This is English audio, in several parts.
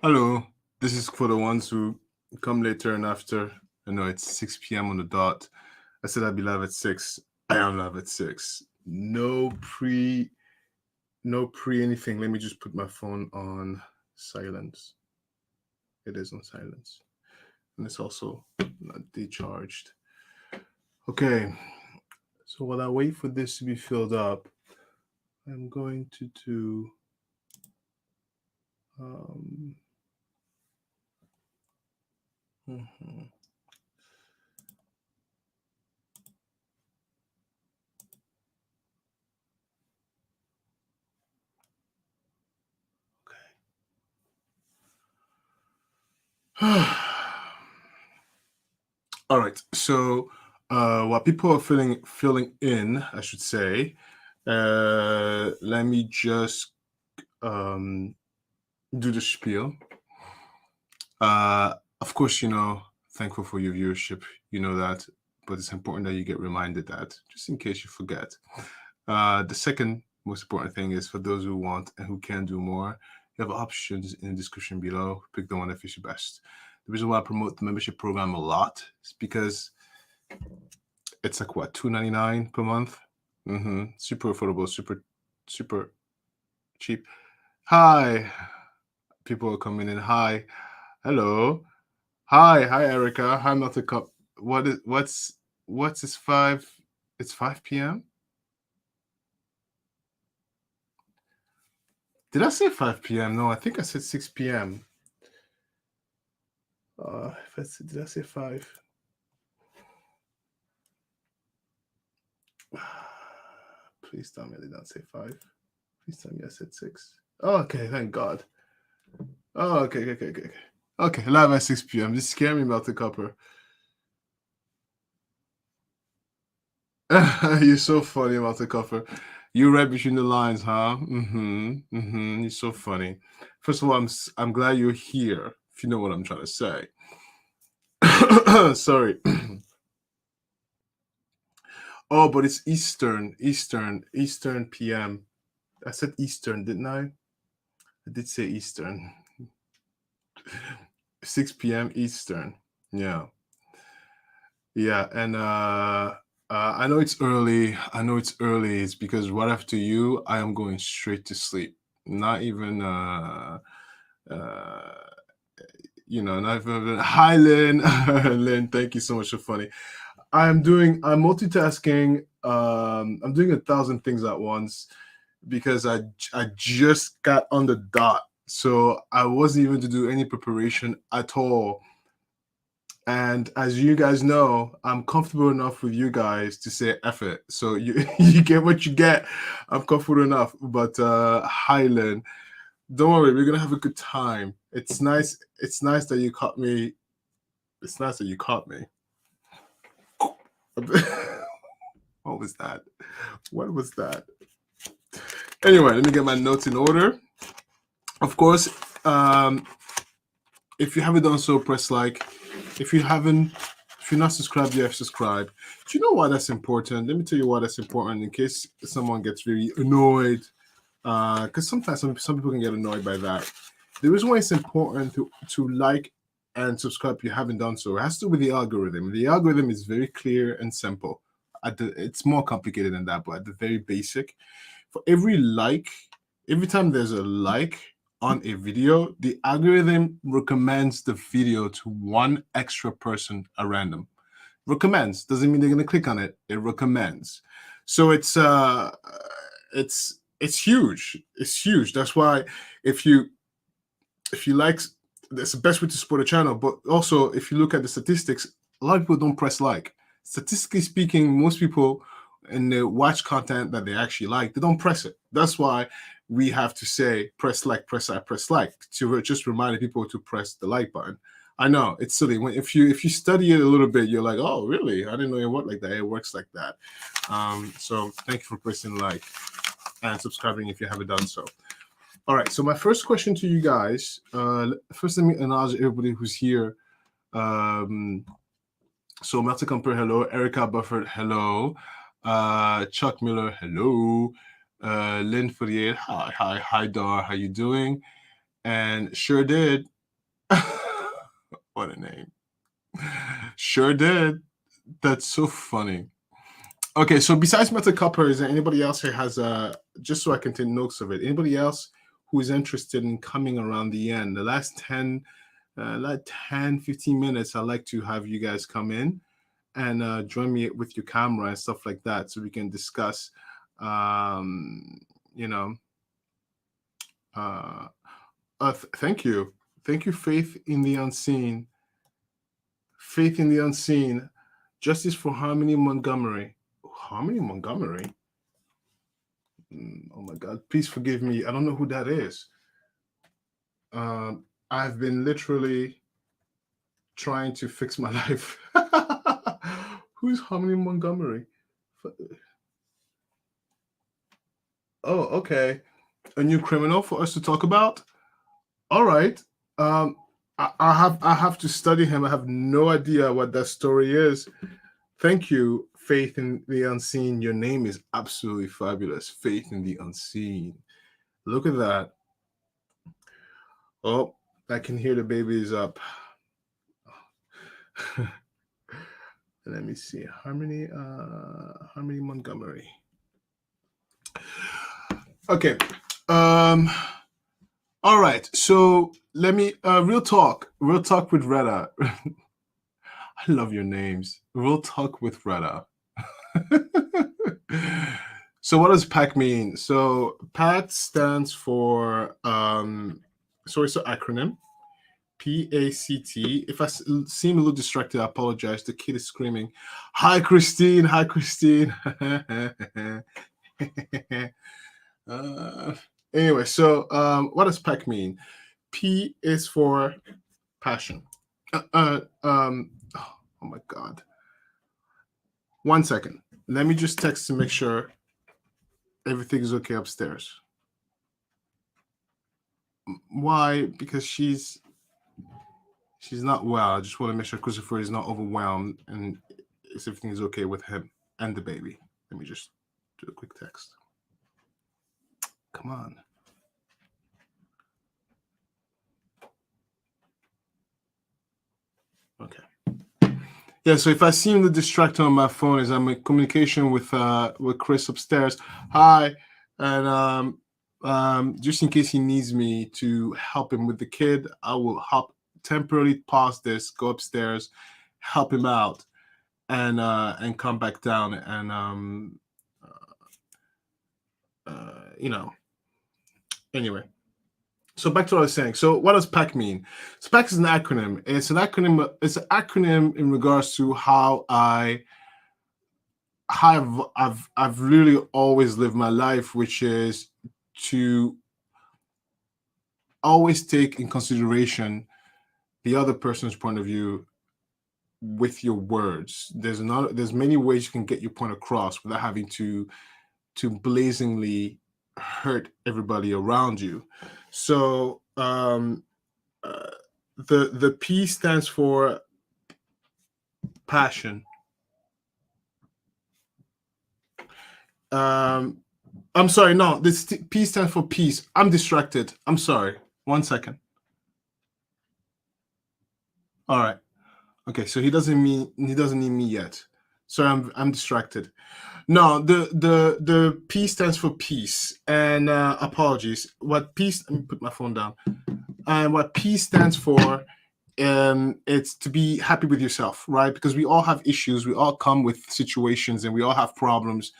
Hello, this is for the ones who come later and after. I know it's 6 p.m. on the dot. I said I'd be live at 6. I am live at 6. No pre anything. Let me just put my phone on silence. It is on silence. And it's also not decharged. Okay, so while I wait for this to be filled up, I'm going to do um, mhm. Okay. All right. So while people are filling in, I should say, let me just um, do the spiel. Of course, thankful for your viewership. You know that, but it's important that you get reminded that, just in case you forget. The second most important thing is for those who want and who can do more, you have options in the description below. Pick the one that fits you best. The reason why I promote the membership program a lot is because it's like what, $2.99 per month. Super affordable, super cheap. Hi, people are coming in. Hi, hello, hi Erica, hi Melted Cup. What's this 5? It's 5 p.m. Did I say 5 p.m.? No, I think I said 6 p.m. Did I say 5? Please tell me I did not say 5. Please tell me I said 6. Oh, okay, thank God. Oh, okay. Okay, live at 6 p.m. Just scare me about the copper. You're so funny about the copper. You read between the lines, huh? You're so funny. First of all, I'm glad you're here. If you know what I'm trying to say. Sorry. Oh, but it's Eastern PM. I said Eastern, didn't I? I did say Eastern. 6 p.m. Eastern. Yeah. Yeah, and I know it's early. It's because right after you, I am going straight to sleep. Not even uh not even hi Lynn. Lynn, thank you so much for funny. I'm multitasking. I'm doing 1,000 things at once because I just got on the dot. So I wasn't even to do any preparation at all. And as you guys know, I'm comfortable enough with you guys to say F it. So you you get what you get. I'm comfortable enough. But Highland, don't worry, we're gonna have a good time. It's nice that you caught me. It's nice that you caught me. What was that? What was that? Anyway, let me get my notes in order. Of course, if you haven't done so, press like. If you're not subscribed yet, subscribe. Do you know why that's important? Let me tell you why that's important in case someone gets very annoyed. Because sometimes some people can get annoyed by that. The reason why it's important to like and subscribe if you haven't done so, it has to do with the algorithm. The algorithm is very clear and simple. It's more complicated than that, but at the very basic, for every time there's a like on a video, the algorithm recommends the video to one extra person at random. Recommends doesn't mean they're going to click on it. It recommends. So it's huge. It's huge. That's why if you like, that's the best way to support a channel. But also, if you look at the statistics, a lot of people don't press like. Statistically speaking, most people and they watch content that they actually like, they don't press it. That's why we have to say press like to just remind people to press the like button. I know it's silly. If you study it a little bit, you're like, oh, really? I didn't know it worked like that. It works like that. So thank you for pressing like and subscribing if you haven't done so. All right. So my first question to you guys. First, let me acknowledge everybody who's here. So Melta Compare, hello. Erica Bufford, hello. Chuck Miller, hello. Lynn Fourier, hi Dar, how you doing? And sure did. What a name. Sure did. That's so funny. Okay, so besides Meta Copper, is there anybody else who has just so I can take notes of it? Anybody else who is interested in coming around the end? The last 10, 15 minutes, I'd like to have you guys come in and join me with your camera and stuff like that, so we can discuss. You know, thank you, Faith in the Unseen. Faith in the Unseen. Justice for Harmony Montgomery. Harmony Montgomery. Oh my God! Please forgive me. I don't know who that is. I've been literally trying to fix my life. Who's Harmony Montgomery? Oh, okay. A new criminal for us to talk about. All right. I have to study him. I have no idea what that story is. Thank you, Faith in the Unseen. Your name is absolutely fabulous. Faith in the Unseen. Look at that. Oh, I can hear the baby is up. Let me see. Harmony Montgomery. Okay. All right. So let me real talk with Retta. I love your names. Real talk with Retta. So what does PAC mean? So PAC stands for so it's an acronym. PACT. If I seem a little distracted, I apologize. The kid is screaming. Hi, Christine. Hi, Christine. Anyway, so what does PAC mean? P is for passion. Oh my God. 1 second. Let me just text to make sure everything is okay upstairs. Why? Because she's not well. I just want to make sure Christopher is not overwhelmed and everything is okay with him and the baby. Let me just do a quick text. Come on. Okay. Yeah, so if I seem to distract on my phone as I'm in communication with Chris upstairs, hi, and just in case he needs me to help him with the kid, I will temporarily pause this, go upstairs, help him out, and come back down and anyway. So back to what I was saying. So what does PAC mean? So PAC is an acronym. It's an acronym. It's an acronym in regards to how I've really always lived my life, which is to always take in consideration the other person's point of view with your words. There's many ways you can get your point across without having to blazingly hurt everybody around you. So the P stands for passion. I'm sorry, no, this P stands for peace. I'm distracted. I'm sorry. 1 second. All right. Okay, so he doesn't need me yet. So I'm distracted. No, the P stands for peace. And apologies. What peace? Let me put my phone down. And what P stands for, it's to be happy with yourself, right? Because we all have issues. We all come with situations, and we all have problems.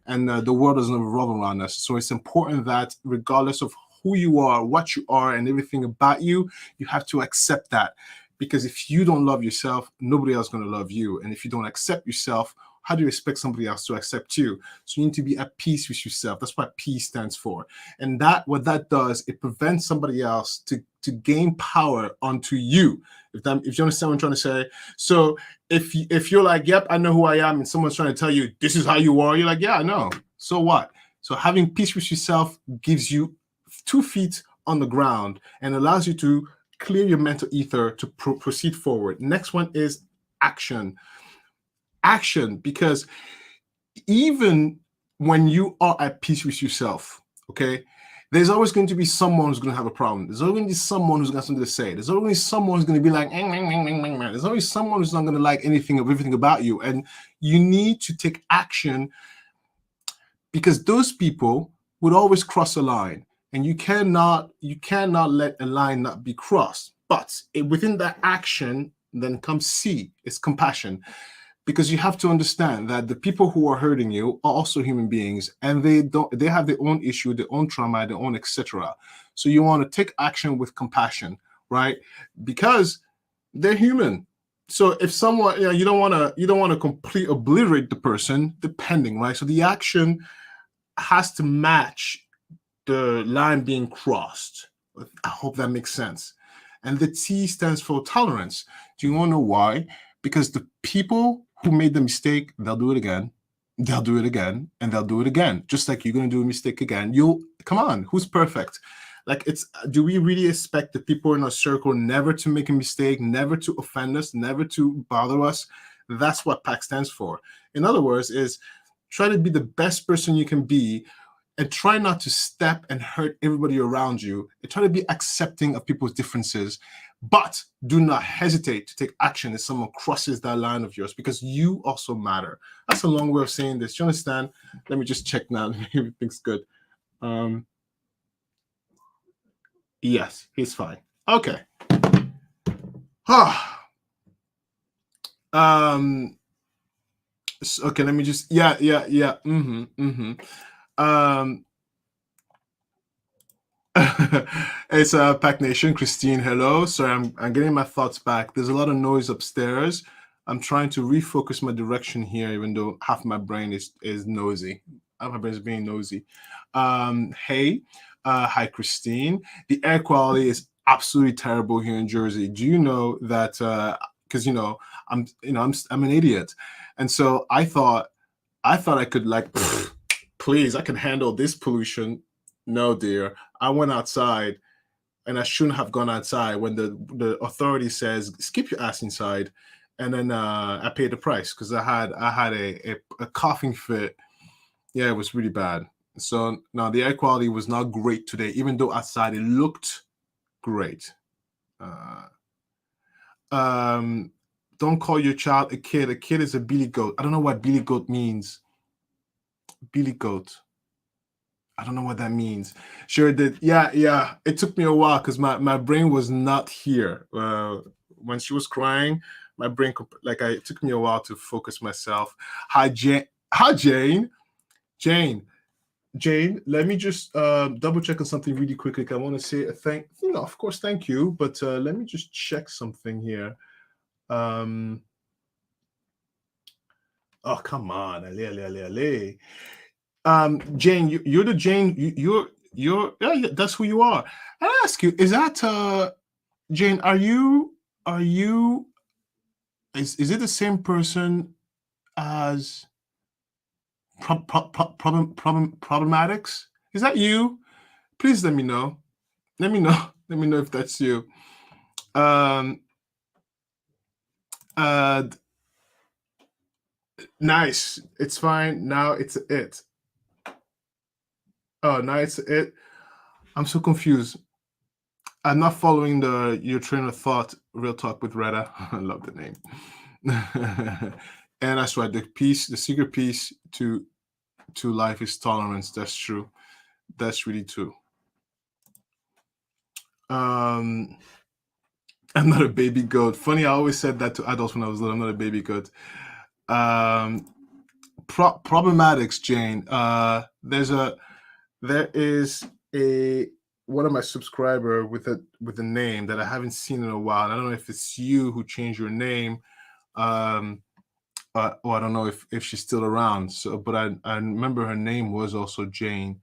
And the world doesn't revolve around us. So it's important that regardless of who you are, what you are, and everything about you, you have to accept that. Because if you don't love yourself, nobody else is going to love you. And if you don't accept yourself, how do you expect somebody else to accept you? So you need to be at peace with yourself. That's what P stands for. And what that does, it prevents somebody else to gain power onto you. If you understand what I'm trying to say. So if you're like, yep, I know who I am, and someone's trying to tell you this is how you are, you're like, yeah, I know. So what? So having peace with yourself gives you 2 feet on the ground and allows you to clear your mental ether to proceed forward. Next one is action. Action, because even when you are at peace with yourself, okay, there's always going to be someone who's going to have a problem. There's always going to be someone who's got something to say. There's always someone who's going to be like, there's always someone who's not going to like anything of everything about you. And you need to take action, because those people would always cross a line, and you cannot let a line not be crossed. But within that action, then comes C, it's compassion. Because you have to understand that the people who are hurting you are also human beings, and they have their own issue, their own trauma, their own etc. So you want to take action with compassion, right? Because they're human. So if someone, you don't want to completely obliterate the person, depending, right? So the action has to match the line being crossed. I hope that makes sense. And the T stands for tolerance. Do you want to know why? Because the people who made the mistake, they'll do it again, they'll do it again, and they'll do it again. Just like you're going to do a mistake again. Come on, who's perfect? Like, do we really expect the people in our circle never to make a mistake, never to offend us, never to bother us? That's what Pact stands for. In other words, is try to be the best person you can be, and try not to step and hurt everybody around you, and try to be accepting of people's differences. But do not hesitate to take action if someone crosses that line of yours, because you also matter. That's a long way of saying this. Do you understand? Let me just check now. Everything's good. Yes, he's fine. Okay. Okay, let me just, yeah. It's Pact Nation. Christine, hello. Sorry, I'm getting my thoughts back. There's a lot of noise upstairs. I'm trying to refocus my direction here, even though half my brain is nosy. Half my brain is being nosy. Hey, hi, Christine. The air quality is absolutely terrible here in Jersey. Do you know that? Because I'm an idiot, and so I thought I could, like, please, I can handle this pollution. No, dear. I went outside, and I shouldn't have gone outside when the authority says keep your ass inside, and then I paid the price because I had a coughing fit. Yeah, it was really bad. So now the air quality was not great today, even though outside it looked great. Don't call your child a kid. A kid is a billy goat. I don't know what billy goat means. Billy goat. I don't know what that means. Sure did. Yeah. It took me a while because my brain was not here. When she was crying, my brain, it took me a while to focus myself. Hi, Jane. Hi, Jane. Jane, let me just double check on something really quickly. I want to say of course, thank you. But let me just check something here. Oh, come on. Ale. Jane, you're the Jane. You're yeah, that's who you are. I ask you, is that Jane? Is it the same person as problematics? Is that you? Please let me know. Let me know. Let me know if that's you. Nice. It's fine. Now it's it. Oh, now it's it. I'm so confused. I'm not following your train of thought. Real talk with Retta. I love the name. And that's right. The secret piece to life is tolerance. That's true. That's really true. I'm not a baby goat. Funny, I always said that to adults when I was little. I'm not a baby goat. Problematics, Jane. There is one of my subscriber with a name that I haven't seen in a while. I don't know if it's you who changed your name, or I don't know if she's still around. So, but I remember her name was also Jane.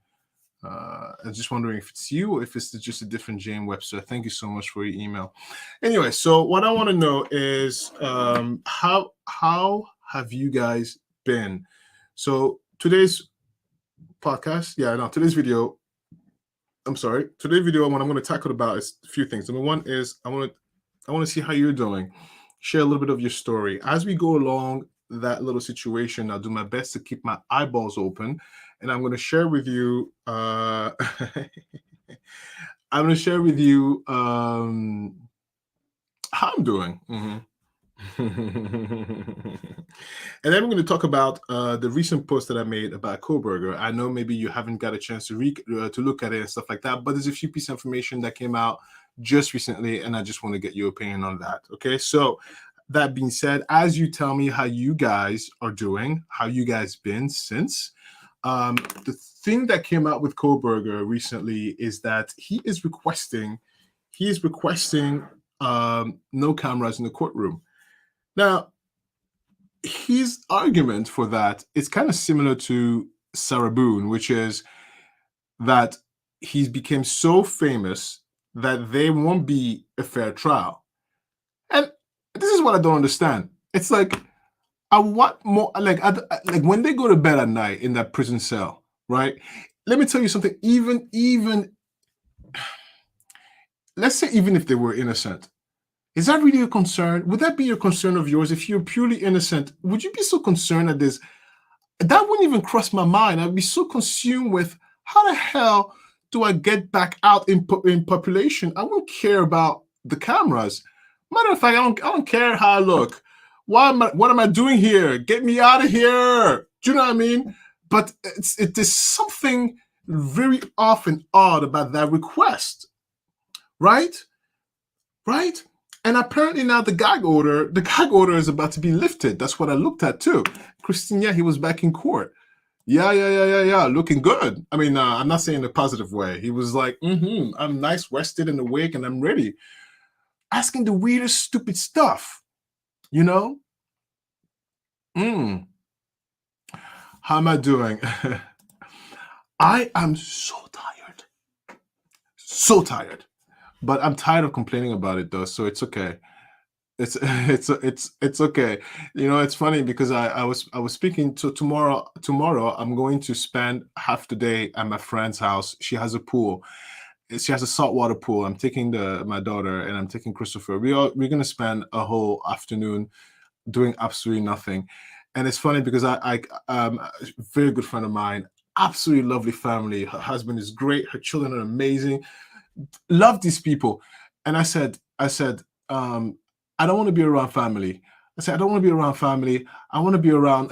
I'm just wondering if it's you or if it's just a different Jane Webster. Thank you so much for your email. Anyway, so what I want to know is how have you guys been? So today's podcast, today's video. I'm sorry. Today's video, what I'm going to tackle about is a few things. Number one is I want to see how you're doing. Share a little bit of your story as we go along that little situation. I'll do my best to keep my eyeballs open and I'm going to share with you. I'm going to share with you how I'm doing. And then we're going to talk about the recent post that I made about Koberger. I know maybe you haven't got a chance to to look at it and stuff like that, but there's a few pieces of information that came out just recently, and I just want to get your opinion on that. Okay, so that being said, as you tell me how you guys are doing, how you guys been since, the thing that came out with Koberger recently is that he is requesting no cameras in the courtroom. Now, his argument for that is kind of similar to Sarah Boone, which is that he's became so famous that there won't be a fair trial. And this is what I don't understand. It's like, I want more, like when they go to bed at night in that prison cell, right? Let me tell you something. Even let's say even if they were innocent, is that really a concern? Would that be a concern of yours if you're purely innocent? Would you be so concerned at this? That wouldn't even cross my mind. I'd be so consumed with how the hell do I get back out in population? I wouldn't care about the cameras. Matter of fact, I don't care how I look. What am I doing here? Get me out of here. Do you know what I mean? But it is something very often odd about that request, right? Right? And apparently now the gag order is about to be lifted. That's what I looked at too. Christine, yeah, he was back in court. Yeah, looking good. I mean, I'm not saying in a positive way. He was like, I'm nice, rested and awake, and I'm ready. Asking the weirdest, stupid stuff, you know? How am I doing? I am so tired. So tired. But I'm tired of complaining about it though, so it's okay. It's okay. You know, it's funny because I was speaking to tomorrow. Tomorrow I'm going to spend half the day at my friend's house. She has a pool. She has a saltwater pool. I'm taking my daughter and I'm taking Christopher. We're gonna spend a whole afternoon doing absolutely nothing. And it's funny because I a very good friend of mine, absolutely lovely family. Her husband is great. Her children are amazing. Love these people. And I said, I don't want to be around family. I said, I don't want to be around family. I want to be around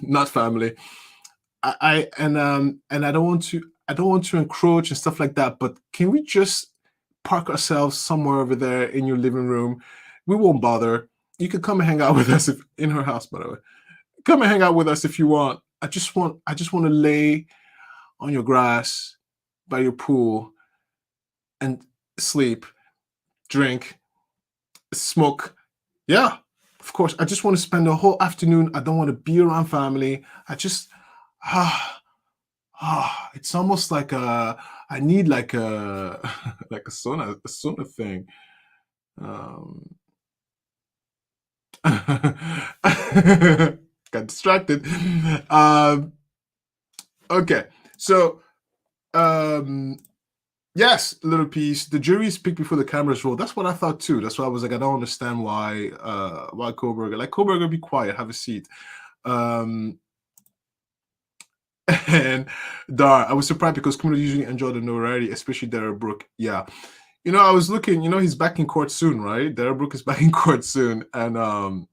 not family. And I don't want to encroach and stuff like that. But can we just park ourselves somewhere over there in your living room? We won't bother. You can come and hang out with us in her house, by the way. Come and hang out with us if you want. I just want to lay on your grass by your pool and sleep, drink, smoke. Yeah, of course. I just want to spend the whole afternoon. I don't want to be around family. I just, it's almost like I need like a like a sauna thing. Got distracted. Okay, so yes, little piece. The jury is picked before the cameras roll. That's what I thought too. That's why I was like, I don't understand why Koberger. Like, Koberger, be quiet, have a seat. And Dar, I was surprised because criminals usually enjoy the notoriety, especially Derek Brooke. Yeah. You know, I was looking, he's back in court soon, right? Derek Brooke is back in court soon. And are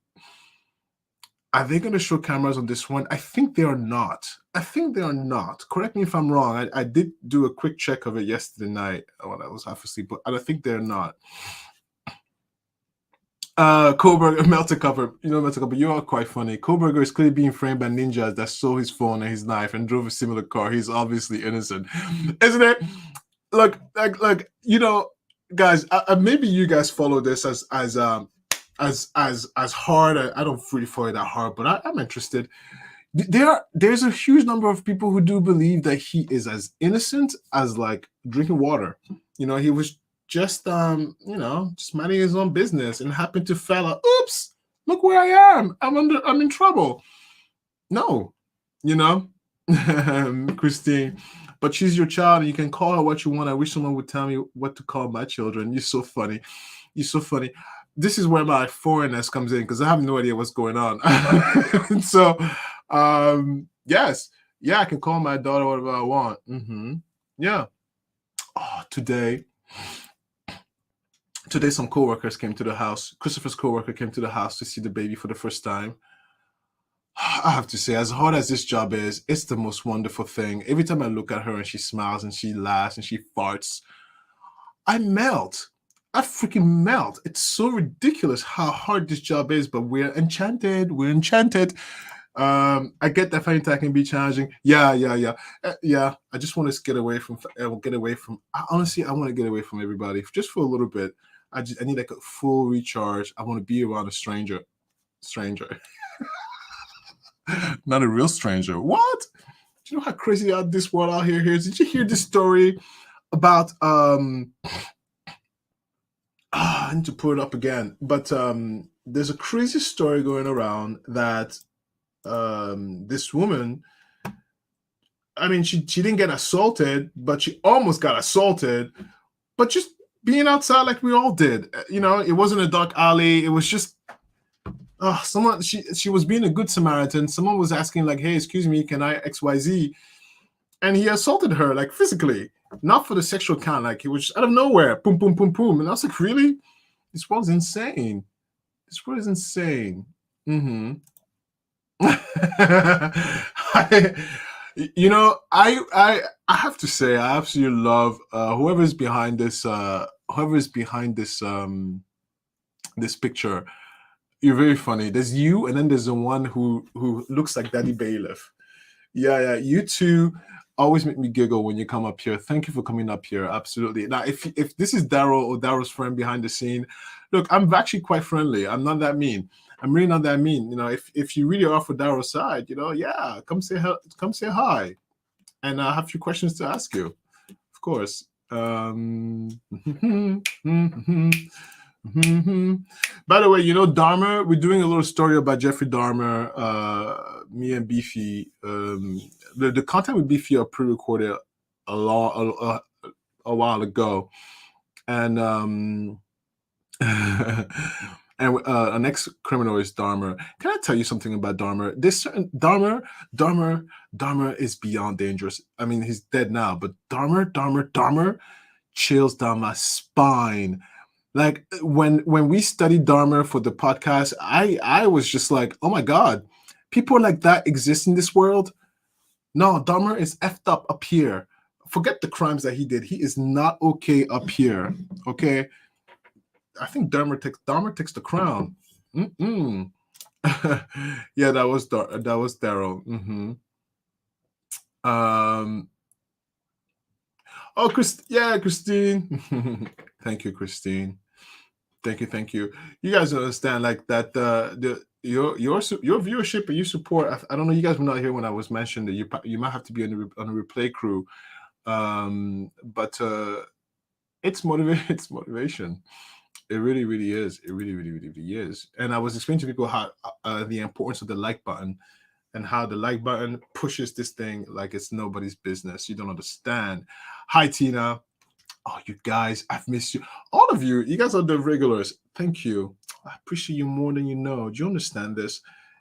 they going to show cameras on this one? I think they are not. Correct me if I'm wrong. I did do a quick check of it yesterday night when I was half asleep, but I think they're not. Koberger, Melter Cover, you are quite funny. Koberger is clearly being framed by ninjas that stole his phone and his knife and drove a similar car. He's obviously innocent, isn't it? Look, like guys. Maybe you guys follow this as hard. I don't really follow it that hard, but I'm interested. There's a huge number of people who do believe that he is as innocent as like drinking water. He was just just minding his own business and happened to fella. Oops, look where I am. I'm in trouble. No, Christine, but she's your child and you can call her what you want. I wish someone would tell me what to call my children. You're so funny. This is where my foreignness comes in because I have no idea what's going on. So yes, Yeah, I can call my daughter whatever I want. Yeah. Oh, today some coworkers came to the house. Christopher's coworker came to the house to see the baby for the first time. I have to say, as hard as this job is, it's the most wonderful thing. Every time I look at her and she smiles and she laughs and she farts, I melt. I freaking melt. It's so ridiculous how hard this job is, but we're enchanted. We're enchanted. I get that finding time can be challenging. Yeah. I just want to get away from. Get away from. Honestly, I want to get away from everybody just for a little bit. I need like a full recharge. I want to be around a stranger, not a real stranger. What? Do you know how crazy out this world out here is? Did you hear this story about I need to pull it up again, but there's a crazy story going around that this woman, I mean, she didn't get assaulted, but she almost got assaulted, but just being outside like we all did. You know, it wasn't a dark alley. It was just someone. She was being a good Samaritan. Someone was asking like, "Hey, excuse me, can I XYZ?" And he assaulted her like physically, not for the sexual kind. Like it was just out of nowhere, boom, boom, boom, boom. And I was like, really? This world's insane. This world is insane. I, I have to say, I absolutely love whoever's behind this. Whoever's behind this picture. You're very funny. There's you, and then there's the one who looks like Daddy Bailiff. Yeah. You two always make me giggle when you come up here. Thank you for coming up here. Absolutely. Now, if this is Daryl or Daryl's friend behind the scene, look, I'm actually quite friendly. I'm not that mean. I'm really not that mean. You know, if you really are for Daryl's side, you know, yeah, come say hi, and I have a few questions to ask you, of course. By the way, you know Dahmer. We're doing a little story about Jeffrey Dahmer. Me and Beefy. The content with Beefy are pre-recorded a while ago, and and our next criminal is Dahmer. Can I tell you something about Dahmer? This certain Dahmer is beyond dangerous. I mean, he's dead now, but Dahmer chills down my spine. Like when we studied Dahmer for the podcast, I was just like, oh my god, people like that exist in this world. No, Dahmer is effed up here. Forget the crimes that he did. He is not okay up here. Okay, I think Dahmer takes the crown. Yeah, that was Daryl. Oh, Christine. Thank you, Christine. Thank you. You guys understand like that your viewership and your support. I don't know. You guys were not here when I was mentioned that you might have to be on the replay crew, but it's motivation. It really, really is. It really, really, really, really is. And I was explaining to people how the importance of the like button and how the like button pushes this thing like it's nobody's business. You don't understand. Hi, Tina. Oh, you guys, I've missed you. All of you, you guys are the regulars. Thank you. I appreciate you more than you know. Do you understand this?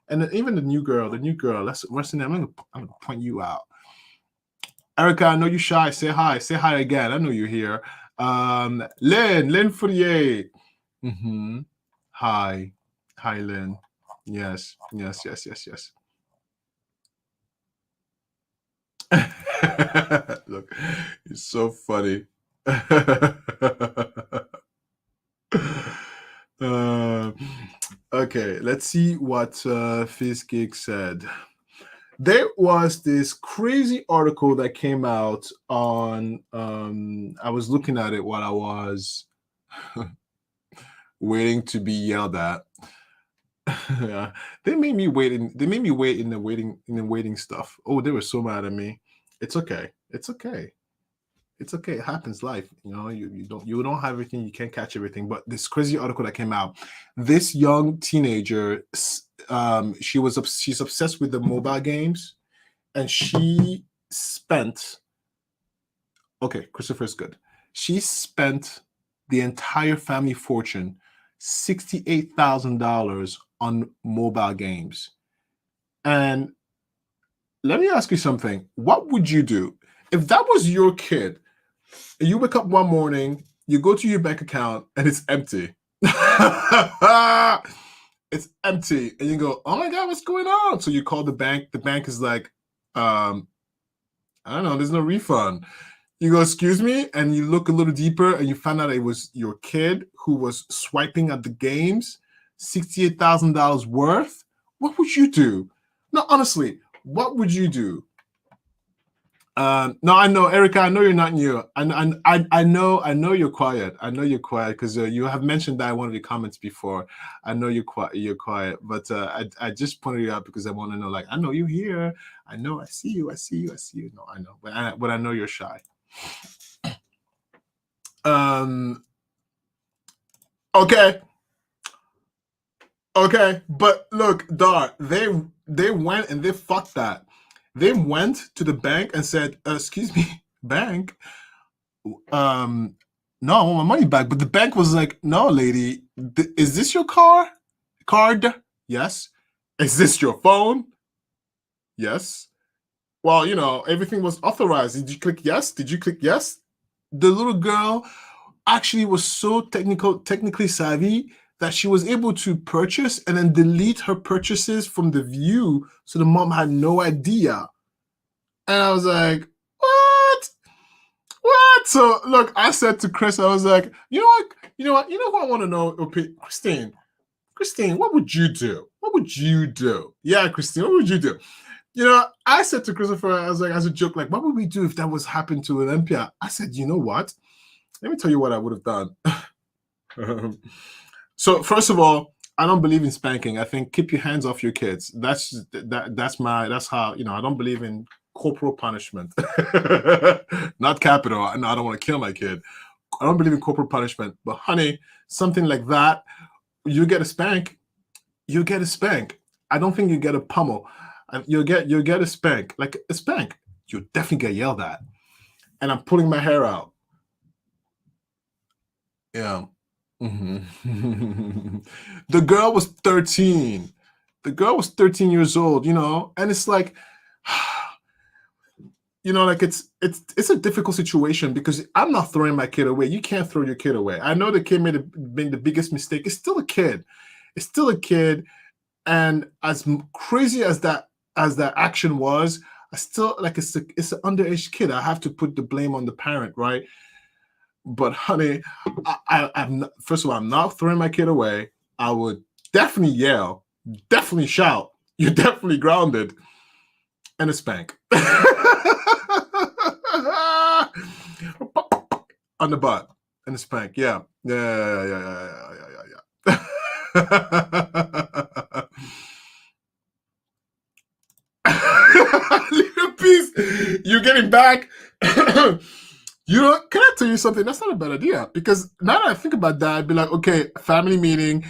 And then even the new girl, what's her name? I'm gonna point you out. Erica, I know you're shy. Say hi. Say hi again. I know you're here. Lynn Fourier. Hi. Hi, Lynn. Yes. Look, it's so funny. Okay, let's see what FizzGig said. There was this crazy article that came out on. I was looking at it while I was waiting to be yelled at. Yeah, they made me wait in the waiting stuff. Oh, they were so mad at me. It's okay. It's okay. It's okay. It happens. Life. You know, you don't have everything. You can't catch everything. But this crazy article that came out, this young teenager, she's obsessed with the mobile games, and she spent. Okay, Christopher's good. She spent the entire family fortune, $68,000 on mobile games, and let me ask you something. What would you do if that was your kid? You wake up one morning, you go to your bank account, and it's empty. It's empty, and you go, "Oh my god, what's going on?" So you call the bank. The bank is like, I don't know. There's no refund. You go, "Excuse me," and you look a little deeper, and you find out it was your kid who was swiping at the games, $68,000 worth. What would you do? No, honestly, what would you do? No, I know, Erica. I know you're not new. I know you're quiet. I know you're quiet because you have mentioned that in one of your comments before. I know you're quiet. You're quiet, but I just pointed you out because I want to know. Like, I know you're here. I know. I see you. I see you. I see you. No, I know, but I know you're shy. Okay. Okay, but look, Dar, they went and they fucked that. They went to the bank and said, "Excuse me, bank, um, no, I want my money back." But the bank was like, "No, lady, is this your card? Yes. Is this your phone? Yes. Well, everything was authorized. Did you click yes? Did you click yes?" The little girl actually was so technically savvy that she was able to purchase and then delete her purchases from the view, so the mom had no idea. And I was like, what? So look, I said to Chris, I was like, you know what, who I want to know? Okay, Christine, what would you do? What would you do? Yeah, Christine, what would you do? I said to Christopher, I was like, as a joke, like, what would we do if that was happened to Olympia? I said, you know what? Let me tell you what I would have done. So first of all, I don't believe in spanking. I think keep your hands off your kids. That's how, I don't believe in corporal punishment. Not capital. No, I don't want to kill my kid. I don't believe in corporal punishment. But honey, something like that, you get a spank. You get a spank. I don't think you get a pummel. You'll get a spank. Like a spank. You'll definitely get yelled at. And I'm pulling my hair out. Yeah. Mm-hmm. The girl was 13. The girl was 13 years old, and it's like, like it's a difficult situation because I'm not throwing my kid away. You can't throw your kid away. I know the kid made the biggest mistake. It's still a kid. It's still a kid. And as crazy as that action was, I still like it's an underage kid. I have to put the blame on the parent, right? But honey, I'm not, first of all, I'm not throwing my kid away. I would definitely yell, definitely shout. You're definitely grounded, and a spank on the butt and a spank. Yeah. Little piece, you're getting back. Can I tell you something? That's not a bad idea because now that I think about that, I'd be like, okay, family meeting.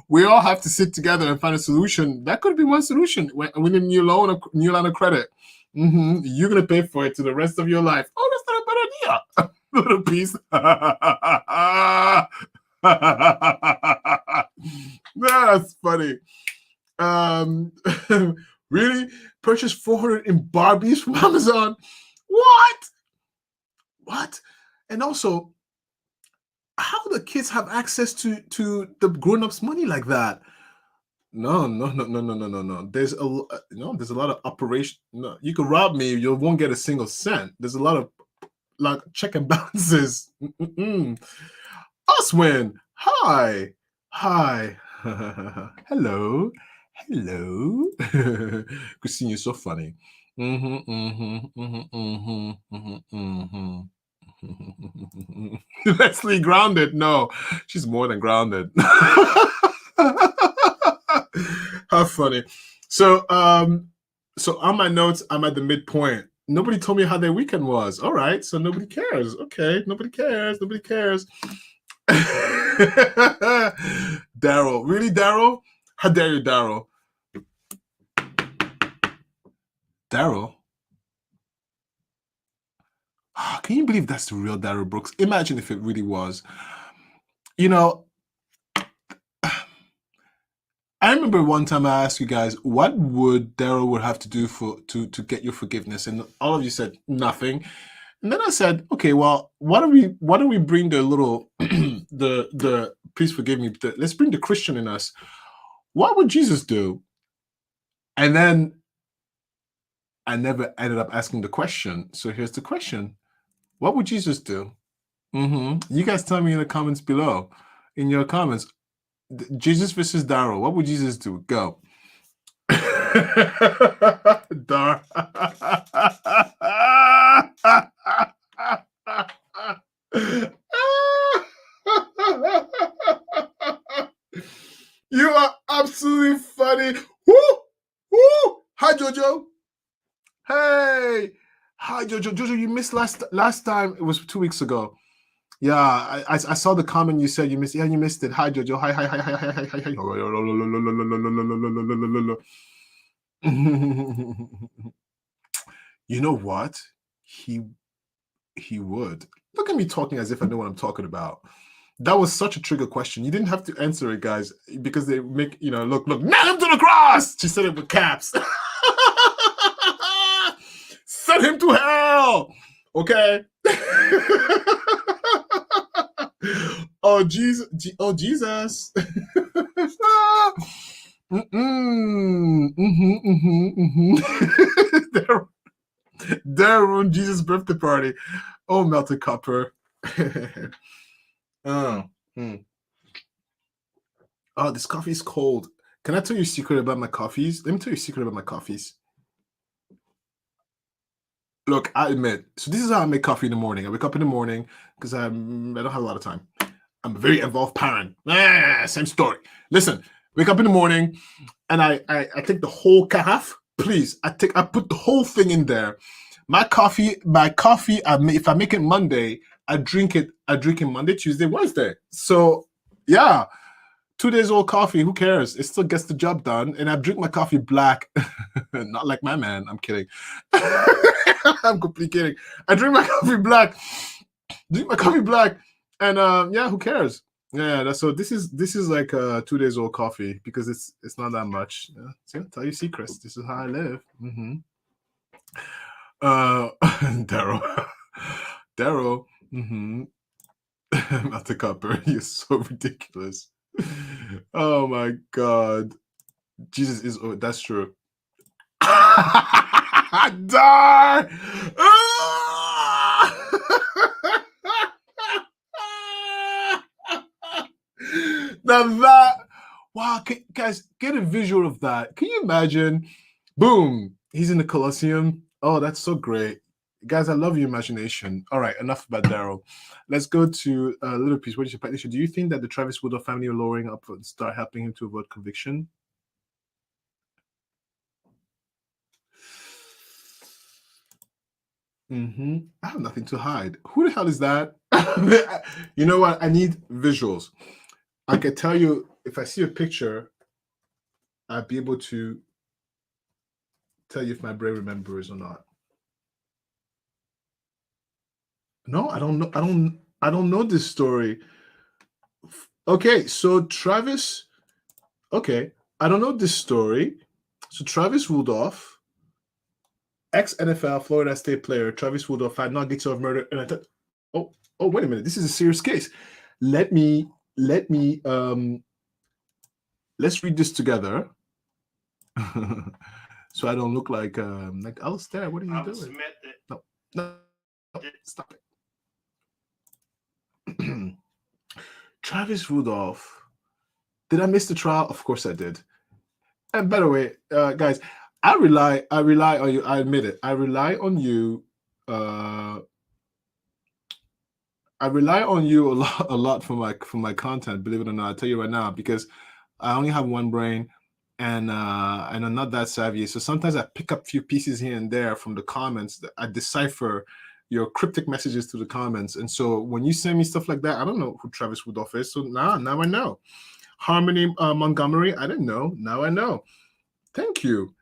We all have to sit together and find a solution. That could be one solution. We need a new line of credit. You're gonna pay for it to the rest of your life. Oh, that's not a bad idea. Little piece. That's funny. Really? Purchase 400 in Barbies from Amazon? What? And also, how do the kids have access to the grown-ups' money like that? No. There's a lot of operation. No, you can rob me, you won't get a single cent. There's a lot of like check and balances. Oswin, hi. Hello. Christine, you're so funny. Leslie grounded. No, she's more than grounded. How funny. So on my notes, I'm at the midpoint. Nobody told me how their weekend was. All right, so nobody cares. Okay, nobody cares. Daryl, really, Daryl? How dare you, Daryl? Daryl? Can you believe that's the real Daryl Brooks? Imagine if it really was. I remember one time I asked you guys, what would Daryl would have to do to get your forgiveness, and all of you said nothing. And then I said, okay, well, why don't we bring the little the please forgive me, let's bring the Christian in us. What would Jesus do? And then I never ended up asking the question. So here's the question: what would Jesus do? You guys tell me in the comments below. In your comments, Jesus versus Daryl. What would Jesus do? Go. Dar. You are absolutely funny. Woo! Woo! Hi, Jojo. Hey. Hi, Jojo. Jojo, you missed last time. It was 2 weeks ago. Yeah, I saw the comment you said you missed. Yeah, you missed it. Hi, Jojo. Hi, hi, hi, hi, hi, hi, hi, hi. You know what? He would. Look at me talking as if I know what I'm talking about. That was such a trigger question. You didn't have to answer it, guys, because they make, look, nail him to the cross. She said it with caps. Send him to hell. Okay. Oh, Jesus. Oh, Jesus. There ruined Jesus' birthday party. Oh, melted copper. Oh, oh, this coffee is cold. Can I tell you a secret about my coffees? Let me tell you a secret about my coffees. Look, I admit. So this is how I make coffee in the morning. I wake up in the morning because I don't have a lot of time. I'm a very involved parent. Same story. Listen, wake up in the morning, and I take the whole calf. Please, I put the whole thing in there. My coffee. If I make it Monday, I drink it Monday, Tuesday, Wednesday. So yeah, 2 days old coffee. Who cares? It still gets the job done. And I drink my coffee black, not like my man. I'm kidding. I'm completely kidding. I drink my coffee black. And yeah, who cares? Yeah, so this is like 2 days old coffee because it's not that much. Yeah, see, tell you secrets. This is how I live. Daryl. Daryl. Not the copper. You're so ridiculous. Oh my God. Jesus is. Oh, that's true. Die! Now that, wow, guys, get a visual of that. Can you imagine? Boom, he's in the Colosseum. Oh, that's so great. Guys, I love your imagination. All right, enough about Daryl. Let's go to a little piece. What is your practice? Do you think that the Travis Woodall family are lowering up and start helping him to avoid conviction? I have nothing to hide. Who the hell is that? You know what? I need visuals. I could tell you if I see a picture, I'd be able to tell you if my brain remembers or not. No, I don't know. I don't know this story. Okay, so Travis. Okay, I don't know this story. So Travis Rudolph, ex-NFL Florida State player, Travis Rudolph had not guilty of murder. And I thought, oh, wait a minute, this is a serious case. Let me let's read this together. So I don't look like Alistair. What are you doing? No, stop it. Travis Rudolph. Did I miss the trial? Of course I did. And by the way, guys, I rely on you. I admit it. I rely on you. I rely on you a lot for my content. Believe it or not, I tell you right now, because I only have one brain, and I'm not that savvy. So sometimes I pick up a few pieces here and there from the comments. That I decipher your cryptic messages to the comments, and so when you send me stuff like that, I don't know who Travis Rudolph is. So now I know. Harmony Montgomery, I didn't know. Now I know. Thank you.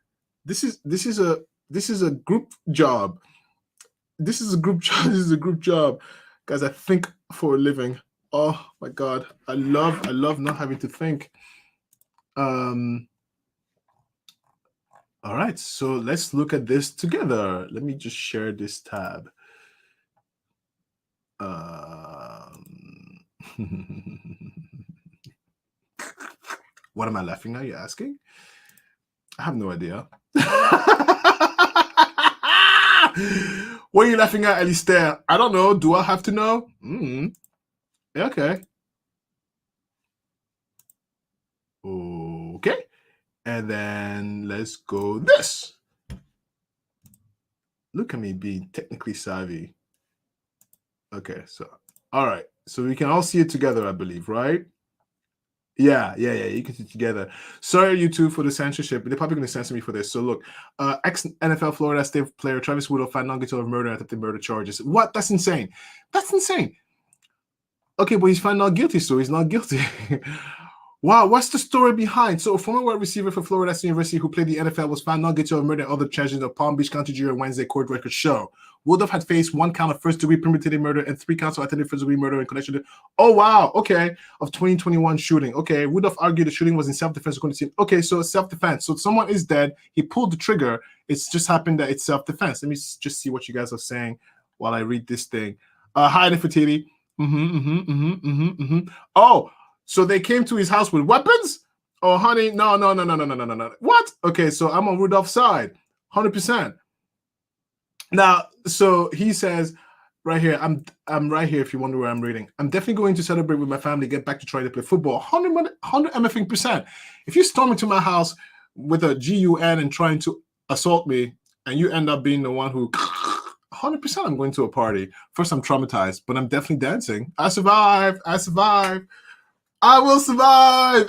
This is a group job. This is a group job. This is a group job, guys. I think for a living. Oh my God, I love not having to think. All right, so let's look at this together. Let me just share this tab. What am I laughing at? You asking? I have no idea. What are you laughing at, Alistair? I don't know. Do I have to know? Okay. Okay. And then let's go this. Look at me being technically savvy. Okay, so all right. So we can all see it together, I believe, right? Yeah. You can see it together. Sorry, YouTube, for the censorship. They're probably going to censor me for this. So look, ex-NFL Florida State player Travis Woodall found not guilty of murder and attempted murder charges. What? That's insane. That's insane. Okay, but he's found not guilty, so he's not guilty. Wow, what's the story behind? So a former wide receiver for Florida State University who played the NFL was found not guilty of murder and other charges of Palm Beach County jury Wednesday, court records show. Woodruff had faced 1 count of first-degree premeditated murder and 3 counts of attempted first-degree murder in connection to, oh wow, okay, of 2021 shooting. Okay, Woodruff argued the shooting was in self-defense according to him. Okay, so it's self-defense. So someone is dead. He pulled the trigger. It's just happened that it's self-defense. Let me just see what you guys are saying while I read this thing. Hi, Nefertiti. Oh, so they came to his house with weapons? Oh, honey, no. What? Okay, so I'm on Rudolph's side, 100%. Now, so he says right here, I'm right here if you wonder where I'm reading. I'm definitely going to celebrate with my family, get back to trying to play football. 100 MFing%. If you storm into my house with a GUN and trying to assault me, and you end up being the one who 100% I'm going to a party. First, I'm traumatized, but I'm definitely dancing. I survived. I will survive.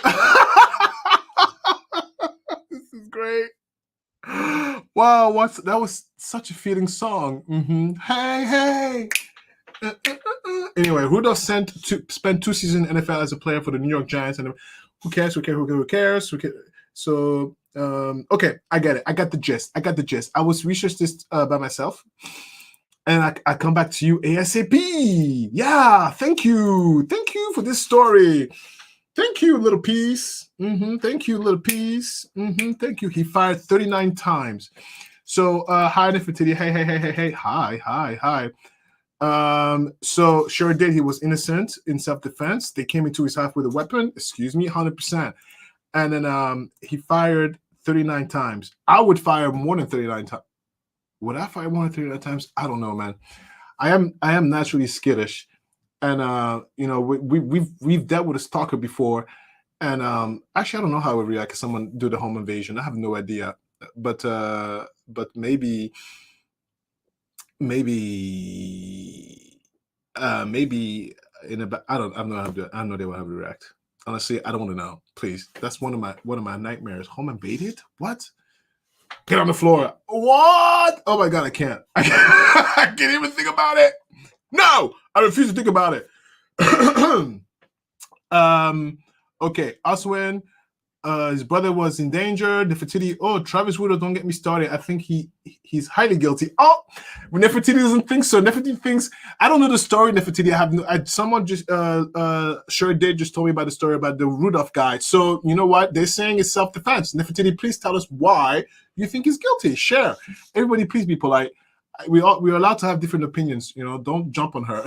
This is great. Wow, that was such a feeling song. Hey. Anyway, Rudolph spent 2 seasons in NFL as a player for the New York Giants. And who cares? So, okay, I get it. I got the gist. I was researching this by myself. And I come back to you ASAP. Yeah, thank you. Thank you for this story. Thank you, little piece. Thank you, little piece. Thank you. He fired 39 times. So, hi, Nefertiti. Hey. Hi. So sure did. He was innocent in self-defense. They came into his house with a weapon. Excuse me, 100%. And then he fired 39 times. I would fire more than 39 times. Would I fire more than 39 times? I don't know, man. I am naturally skittish. And we've dealt with a stalker before, and actually I don't know how I would react if someone do the home invasion. I have no idea, but maybe in about I don't know how to. I have no idea how to react. Honestly, I don't want to know. Please, that's one of my nightmares. Home invaded? What? Get on the floor. What? Oh my God, I can't. I can't even think about it. No, I refuse to think about it. Okay, Oswin, his brother was in danger. Nefertiti, Travis Woodall, don't get me started. I think he's highly guilty. Oh, Nefertiti doesn't think so. Nefertiti thinks, I don't know the story, Nefertiti. Someone just sure did just told me about the story about the Rudolph guy. So you know what? They're saying it's self-defense. Nefertiti, please tell us why you think he's guilty. Share. Everybody, please be polite. We're allowed to have different opinions. Don't jump on her.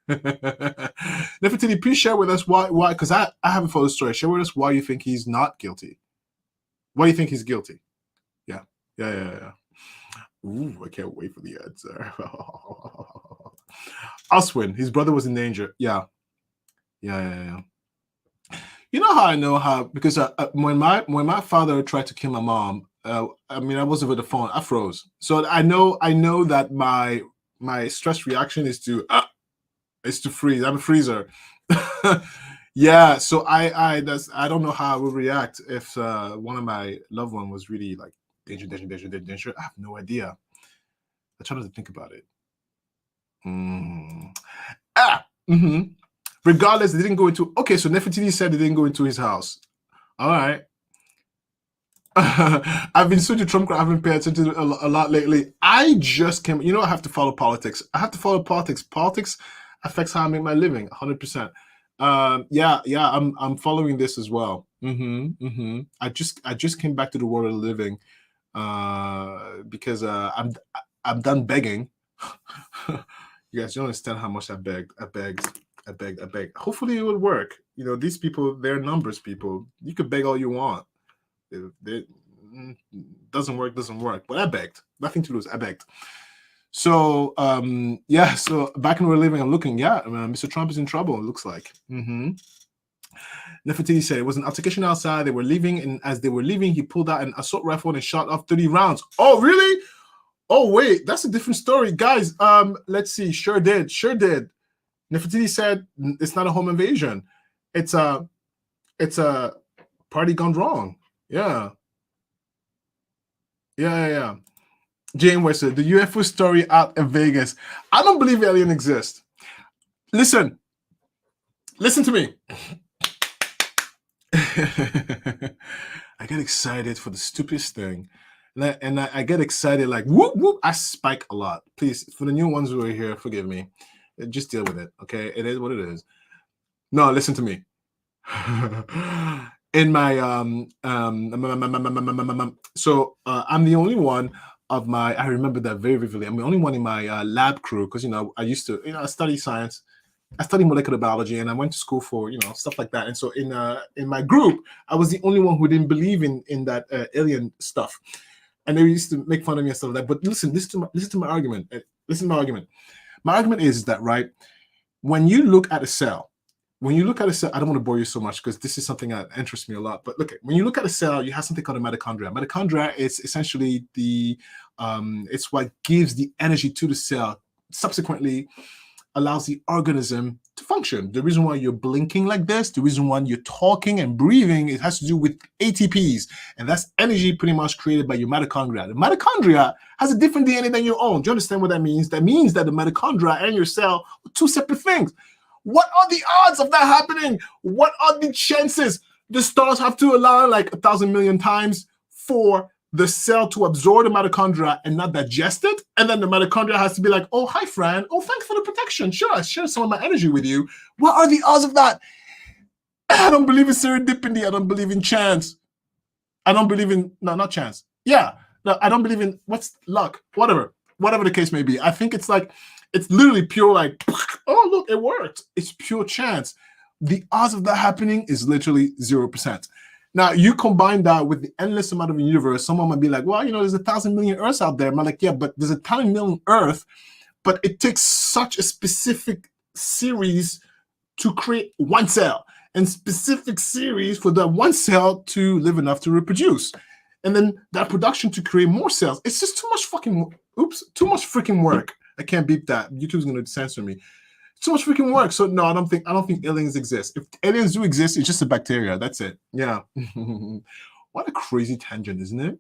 Nefertiti, please share with us why, because I haven't followed the story. Share with us why you think he's not guilty. Why you think he's guilty? Yeah. Ooh, I can't wait for the answer. Oswin, his brother was in danger. Yeah. You know how I know how? Because when my father tried to kill my mom, I wasn't with the phone. I froze. So I know that my stress reaction is to freeze. I'm a freezer. Yeah. So I don't know how I would react if one of my loved one was really like danger. I have no idea. I try not to think about it. Regardless, they didn't go into. Okay, so Nefertiti said they didn't go into his house. All right. I've been such a Trump crowd. I haven't paid attention to a lot lately. I just came. I have to follow politics. Politics affects how I make my living. 100%. Yeah. I'm following this as well. I just came back to the world of living because I'm done begging. You guys don't understand how much I begged. I begged. Hopefully it would work. These people, they're numbers people. You could beg all you want. It doesn't work, doesn't work. But I begged. Nothing to lose. I begged. So yeah. So back in where we're living, I'm looking. Yeah, Mr. Trump is in trouble. It looks like. Nefertiti said it was an altercation outside. They were leaving, and as they were leaving, he pulled out an assault rifle and shot off 30 rounds. Oh, really? Oh, wait, that's a different story, guys. Let's see. Sure did. Nefertiti said it's not a home invasion. It's a party gone wrong. Yeah. Janeway said the UFO story out in Vegas. I don't believe alien exists. Listen to me. I get excited for the stupidest thing. And I get excited like whoop whoop. I spike a lot. Please, for the new ones who are here, forgive me. Just deal with it. Okay, it is what it is. No, listen to me. In my so I'm the only one of my. I remember that very vividly. I'm the only one in my lab crew because I used to I study science. I studied molecular biology and I went to school for stuff like that. And so in my group, I was the only one who didn't believe in that alien stuff. And they used to make fun of me and stuff like that. But listen to my argument. Listen to my argument. My argument is that, right, when you look at a cell, I don't want to bore you so much because this is something that interests me a lot. But look, when you look at a cell, you have something called a mitochondria. Mitochondria is essentially it's what gives the energy to the cell, subsequently allows the organism to function. The reason why you're blinking like this, the reason why you're talking and breathing, it has to do with ATPs, and that's energy pretty much created by your mitochondria. The mitochondria has a different DNA than your own. Do you understand what that means? That means that the mitochondria and your cell are two separate things. What are the odds of that happening? What are the chances? The stars have to align like 1,000 million times for the cell to absorb the mitochondria and not digest it. And then the mitochondria has to be like, oh, hi, Fran. Oh, thanks for the protection. Sure, I share some of my energy with you. What are the odds of that? I don't believe in serendipity. I don't believe in chance. I don't believe in, no, not chance. Yeah, no, I don't believe in, what's luck? Whatever the case may be. I think it's literally pure like, oh, look, it worked. It's pure chance. The odds of that happening is literally 0%. Now, you combine that with the endless amount of the universe, someone might be like, well, there's 1,000 million Earths out there. I'm like, yeah, but there's 1,000 million Earth, but it takes such a specific series to create one cell, and specific series for that one cell to live enough to reproduce. And then that production to create more cells. It's just too much freaking work. I can't beat that. YouTube's going to censor me. Too much freaking work. So no, I don't think aliens exist. If aliens do exist, it's just a bacteria. That's it. Yeah. What a crazy tangent, isn't it?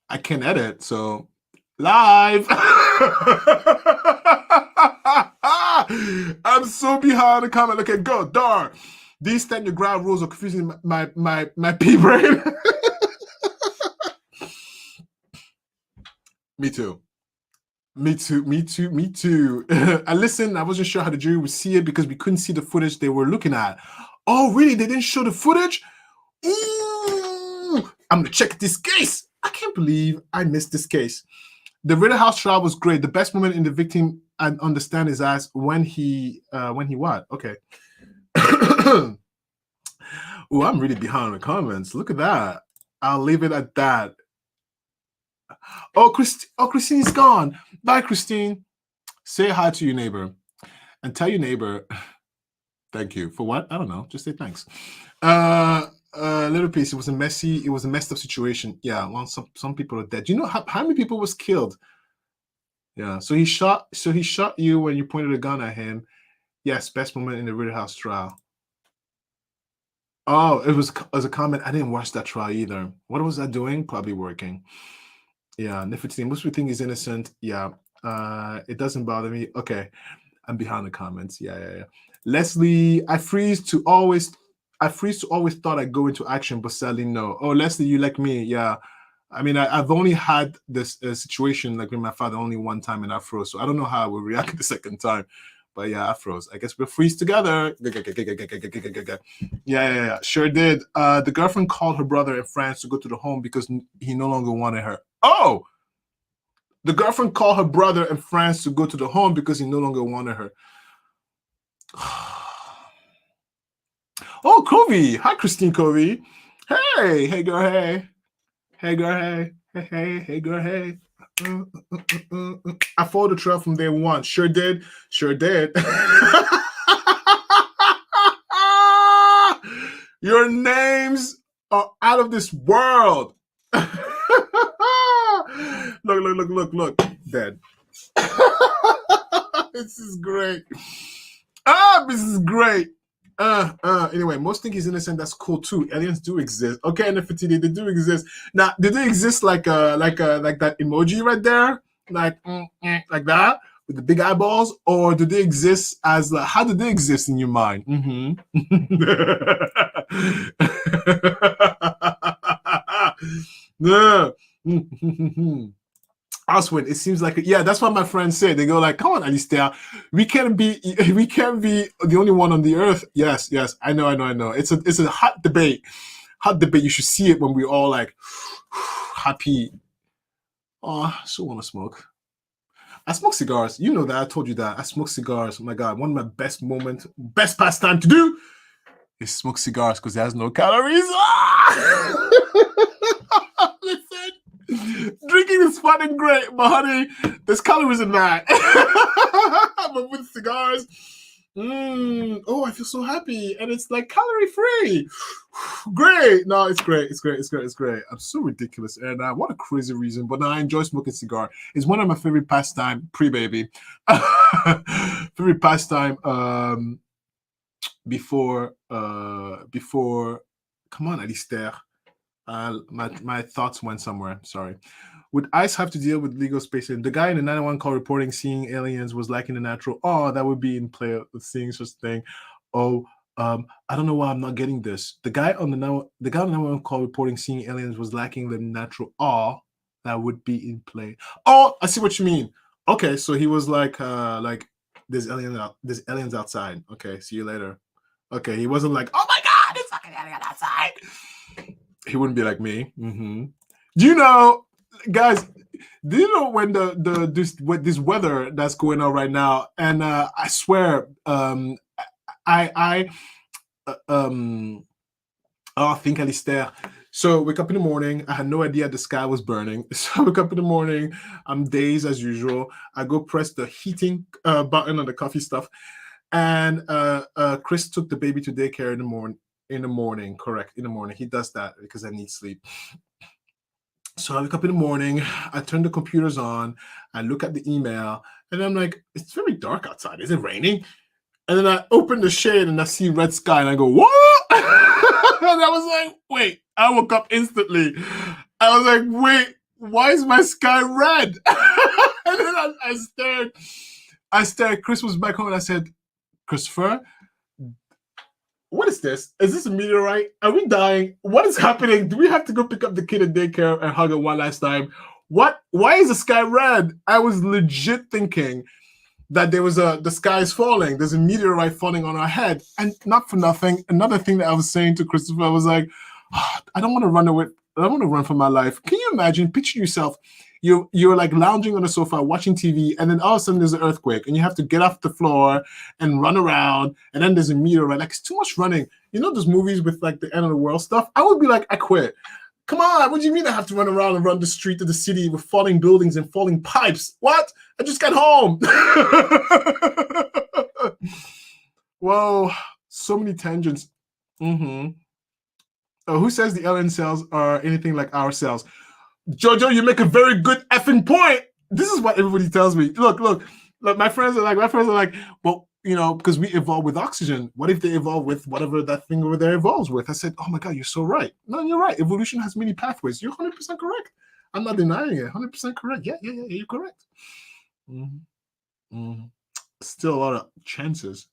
I can edit, so live. I'm so behind the comment. Okay, go, darn. These stand your ground rules are confusing my pea brain. Me too. I listened. I wasn't sure how the jury would see it because we couldn't see the footage they were looking at. Oh, really? They didn't show the footage? Ooh, I'm gonna check this case. I can't believe I missed this case. The Rittenhouse trial was great. The best moment in the victim, I understand, is as when he what? Okay. Oh, I'm really behind the comments. Look at that. I'll leave it at that. Oh, Christine's gone. Bye, Christine. Say hi to your neighbor and tell your neighbor thank you for what? I don't know. Just say thanks. Little piece. It was a messed up situation. Yeah. Well, some people are dead. Do you know how many people was killed? Yeah. So he shot you when you pointed a gun at him. Yes. Best moment in the Rittenhouse trial. Oh, it was as a comment. I didn't watch that trial either. What was I doing? Probably working. Yeah, Nefertiti, most people think he's innocent. Yeah, it doesn't bother me. Okay, I'm behind the comments. Yeah. Leslie, I freeze to always thought I'd go into action, but sadly no. Oh, Leslie, you like me? Yeah. I mean, I've only had this situation like with my father only one time, and I froze, so I don't know how I would react the second time. But yeah, I froze. I guess we'll freeze together. Yeah. Sure did. The girlfriend called her brother in France to go to the home because he no longer wanted her. Oh! The girlfriend called her brother in France to go to the home because he no longer wanted her. Oh, Covey. Hi, Christine Covey. Hey girl, hey. Hey girl, hey. Hey girl, hey. I followed the trail from day one. Sure did. Your names are out of this world. Look. Dead. This is great. This is great. Anyway, most think he's innocent. That's cool too. Aliens do exist. Okay, NFT, they do exist. Now, do they exist like that emoji right there, like that with the big eyeballs, or do they exist as how do they exist in your mind? No. Oswin, it seems like that's what my friends say. They go like, "Come on, Alistair, we can't be the only one on the earth." Yes, I know. It's a hot debate. You should see it when we all like happy. Oh, I still want to smoke. I smoke cigars. You know that. I told you that. I smoke cigars. Oh my God, one of my best pastime to do is smoke cigars because it has no calories. Listen. Drinking is fun and great, but honey, there's calories in that. But with cigars, oh, I feel so happy, and it's like calorie free. Great. No, it's great. I'm so ridiculous, and what a crazy reason. But no, I enjoy smoking cigar. It's one of my favorite pastime, pre-baby. Favorite pastime. Before. Come on, Alistair. My thoughts went somewhere. Sorry. Would ICE have to deal with legal space? The guy in the 911 call reporting seeing aliens was lacking the natural. Oh, that would be in play with seeing such thing. Oh, I don't know why I'm not getting this. The guy on the 911 call reporting seeing aliens was lacking the natural awe that would be in play. Oh, I see what you mean. Okay, so he was like there's aliens outside. Okay, see you later. Okay, he wasn't like, oh my God, it's fucking alien outside. He wouldn't be like me. Do you know, guys? Do you know when this weather that's going on right now? And I swear, I think Alistair. So wake up in the morning. I had no idea the sky was burning. So I wake up in the morning. I'm dazed as usual. I go press the heating button on the coffee stuff, and Chris took the baby to daycare in the morning. Correct. In the morning. He does that because I need sleep. So I wake up in the morning, I turn the computers on, I look at the email, and I'm like, it's very dark outside. Is it raining? And then I open the shade and I see red sky and I go, what? And I was like, wait, I woke up instantly. I was like, wait, why is my sky red? And then I stared. Chris was back home and I said, Christopher, what is this? Is this a meteorite? Are we dying? What is happening? Do we have to go pick up the kid at daycare and hug her one last time? What? Why is the sky red? I was legit thinking that the sky is falling. There's a meteorite falling on our head. And not for nothing, another thing that I was saying to Christopher, I was like, I don't want to run away. I don't want to run for my life. Can you imagine? Picture yourself. You're like lounging on the sofa watching TV, and then all of a sudden there's an earthquake, and you have to get off the floor and run around, and then there's a meteorite. Like, it's too much running. You know those movies with like the end of the world stuff? I would be like, I quit. Come on, what do you mean I have to run around and run the street of the city with falling buildings and falling pipes? What? I just got home. Whoa, so many tangents. Oh, who says the alien cells are anything like our cells? Jojo, you make a very good effing point. This is what everybody tells me. Look, my friends are like, well, you know, because we evolve with oxygen. What if they evolve with whatever that thing over there evolves with? I said, oh my God, you're so right. No, you're right. Evolution has many pathways. You're 100% correct. I'm not denying it. 100% correct. Yeah, you're correct. Still a lot of chances.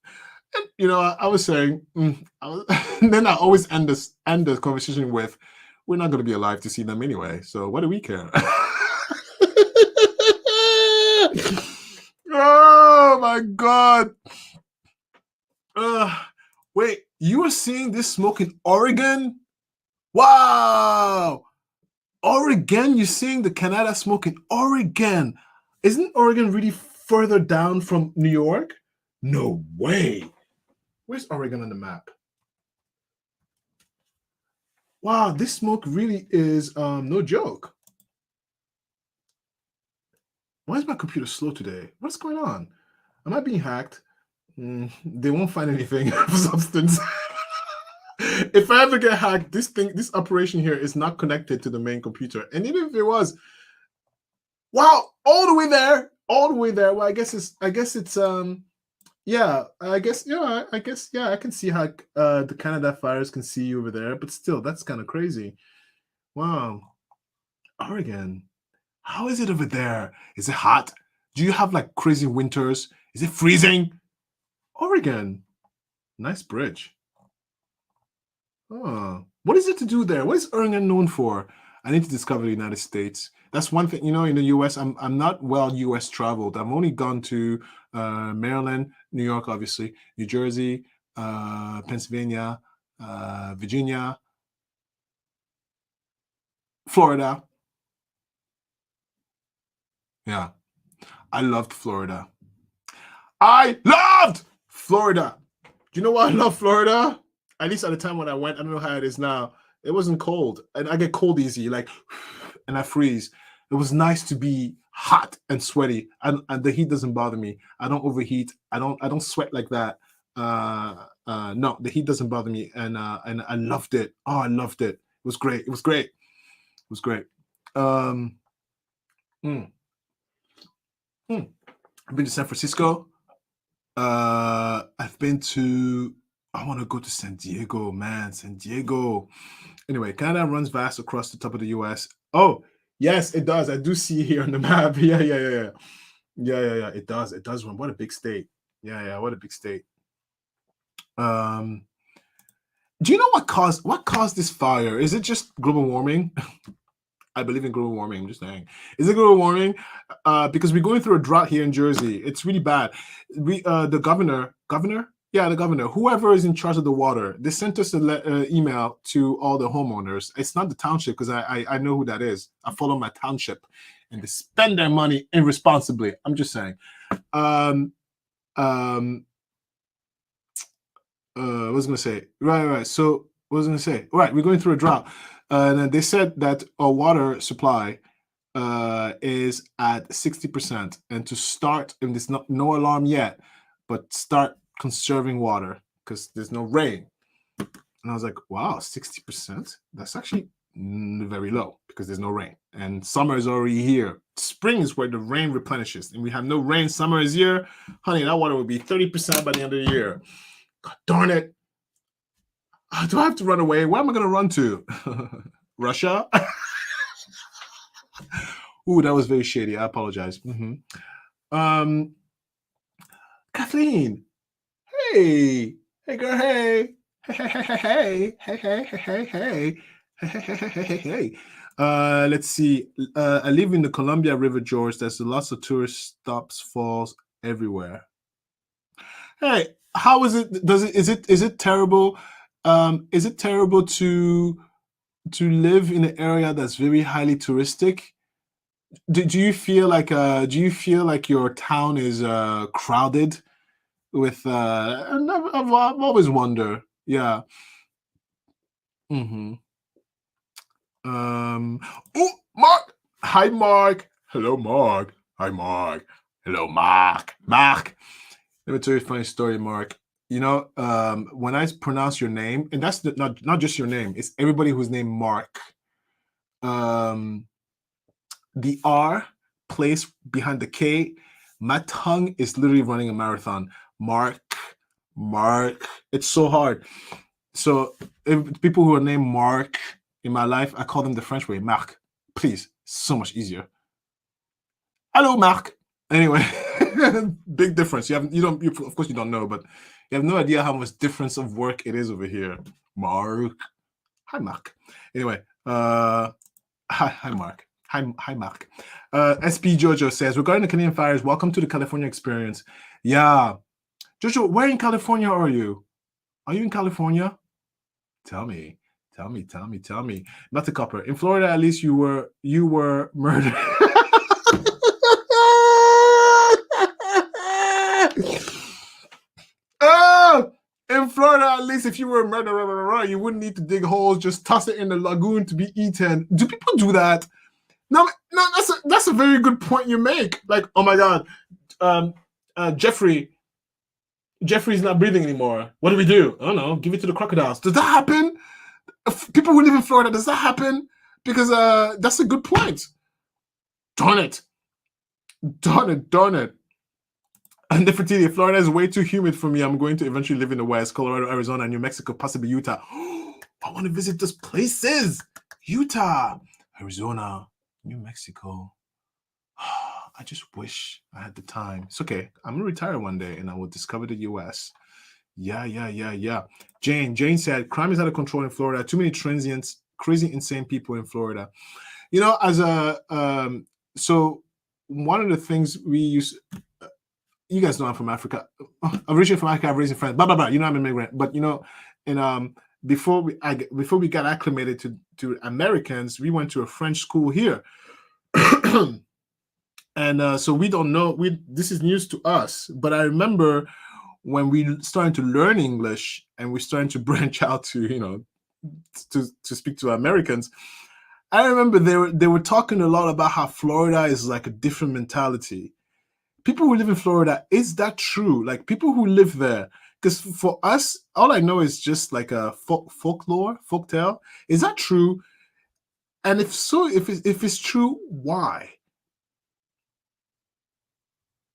And, you know, I was saying, then I always end the conversation with, we're not going to be alive to see them anyway. So what do we care? Oh my God. You are seeing this smoke in Oregon? Wow! Oregon, you're seeing the Canada smoke in Oregon. Isn't Oregon really further down from New York? No way. Where's Oregon on the map? Wow, this smoke really is no joke. Why is my computer slow today? What's going on? Am I being hacked? They won't find anything of substance. If I ever get hacked, this operation here is not connected to the main computer. And even if it was, wow, all the way there, all the way there. Well, I guess it's yeah, yeah, I can see how the Canada fires can see you over there, but still, that's kind of crazy. Wow, Oregon, how is it over there? Is it hot? Do you have like crazy winters? Is it freezing? Oregon, nice bridge. Oh, what is it to do there? What is Oregon known for? I need to discover the United States. That's one thing, in the US, I'm not well US traveled. I've only gone to Maryland, New York, obviously, New Jersey, Pennsylvania, Virginia, Florida. Yeah, I loved Florida. I loved Florida. Do you know why I love Florida? At least at the time when I went, I don't know how it is now. It wasn't cold, and I get cold easy, like, and I freeze. It was nice to be hot and sweaty, and the heat doesn't bother me. I don't overheat. I don't sweat like that. No, the heat doesn't bother me, and I loved it. Oh, I loved it. It was great. It was great. It was great. Um, mm, mm. I've been to San Francisco. I've been to. I want to go to San Diego, man. San Diego. Anyway, Canada runs vast across the top of the U.S. Oh, yes, it does. I do see it here on the map. Yeah, yeah, yeah, yeah, yeah, yeah, yeah. It does. It does run. What a big state. Yeah, yeah. What a big state. Um, do you know what caused this fire? Is it just global warming? I believe in global warming. I'm just saying. Is it global warming? Because we're going through a drought here in Jersey. It's really bad. The governor, yeah, the governor, whoever is in charge of the water, they sent us an email to all the homeowners. It's not the township because I know who that is. I follow my township, and they spend their money irresponsibly. I'm just saying. Um, um, I was gonna say right. So what was I gonna say? Right, we're going through a drought, and they said that our water supply is at 60%, and to start, and there's no alarm yet, but start conserving water because there's no rain. And I was like, wow, 60%? That's actually very low because there's no rain, and summer is already here. Spring is where the rain replenishes, and we have no rain. Summer is here, honey. That water will be 30% by the end of the year. God darn it. Do I have to run away? Where am I going to run to? Russia? Ooh, that was very shady. I apologize. Kathleen. Hey. Hey, girl. Hey. Hey. Hey. Let's see. I live in the Columbia River, George. There's lots of tourist stops, falls everywhere. Hey, how is it? Is it terrible? Is it terrible to live in an area that's very highly touristic? Do you feel like your town is crowded with and I've always wonder. Yeah. hmm Um oh, Mark. Hi, Mark. Hello, Mark. Hi, Mark. Hello, Mark. Mark. Let me tell you a funny story, Mark. When I pronounce your name, and that's not just your name, it's everybody who's named Mark. Um, the R place behind the K, my tongue is literally running a marathon. Mark, Mark. It's so hard. So if people who are named Mark in my life, I call them the French way, Marc. Please, so much easier. Hello, Marc. Anyway, big difference. Of course you don't know, but you have no idea how much difference of work it is over here. Mark. Hi, Mark. Anyway, hi, Mark. Hi, Mark. SP Jojo says, regarding the Canadian fires, welcome to the California experience. Yeah. Jojo, where in California are you? Are you in California? Tell me. Tell me, tell me, tell me. Not the copper. In Florida, at least you were murdered. Oh, in Florida, at least if you were a murderer, you wouldn't need to dig holes, just toss it in the lagoon to be eaten. Do people do that? No, no, that's a very good point you make. Like, oh my God, um, Jeffrey's not breathing anymore. What do we do? I don't know. Give it to the crocodiles. Does that happen? People who live in Florida, does that happen? Because that's a good point. Darn it. Darn it. Darn it. And Nefertiti, Florida is way too humid for me. I'm going to eventually live in the West, Colorado, Arizona, New Mexico, possibly Utah. I want to visit those places. Utah, Arizona, New Mexico. I just wish I had the time. It's okay. I'm going to retire one day and I will discover the U.S. Yeah. Jane said, crime is out of control in Florida. Too many transients, crazy, insane people in Florida. You know, so one of the things we use, you guys know I'm from Africa. Originally from Africa, I've raised in France. Blah, blah, blah. You know, I'm an immigrant. But, you know, before we got acclimated to Americans, we went to a French school here. And so we don't know, this is news to us. But I remember when we started to learn English and we started to branch out to, you know, to speak to Americans, I remember they were talking a lot about how Florida is like a different mentality. People who live in Florida, is that true? Like people who live there, because for us, all I know is just like a folktale. Is that true? And if so, if it's true, why?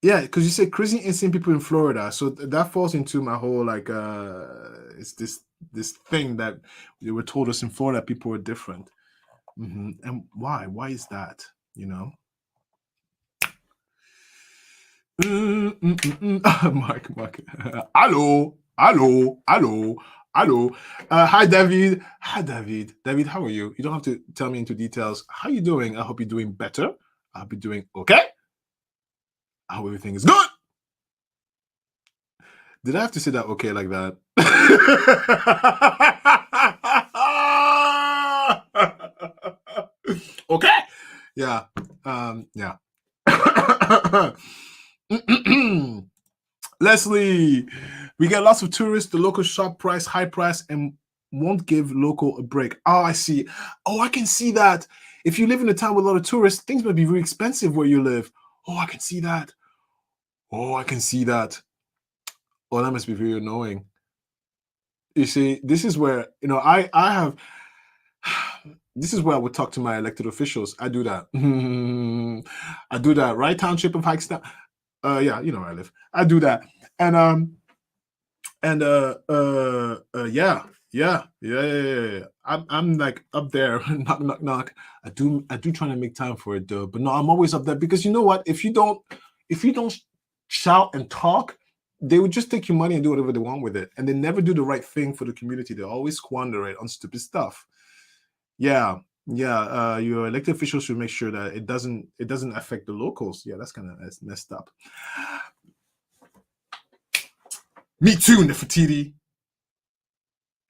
Yeah, because you say crazy insane people in Florida, so that falls into my whole like it's this thing that they were told us in Florida people are different. And why? Why is that? You know? Mark. Hello. Hi, David. David, how are you? You don't have to tell me into details. How are you doing? I hope you're doing better. I hope you're doing okay. I hope everything is good. Did I have to say that okay like that? Okay. Yeah. Yeah. Leslie, we get lots of tourists, the local shop price, high price, and won't give local a break. Oh, I see. Oh, I can see that. If you live in a town with a lot of tourists, things might be very expensive where you live. Oh, I can see that. Oh, I can see that. Oh, that must be very annoying. You see, this is where, you know, I have, this is where I would talk to my elected officials. I do that. I do that. Right Township of Hikestone. Yeah, you know where I live. I do that. Yeah. I'm like up there, knock. I do trying to make time for it though, but no, I'm always up there because you know what? If you don't shout and talk, they would just take your money and do whatever they want with it, and they never do the right thing for the community. They always squander it on stupid stuff. Yeah. Your elected officials should make sure that it doesn't affect the locals. Yeah, that's kind of messed up. Me too, Nefertiti.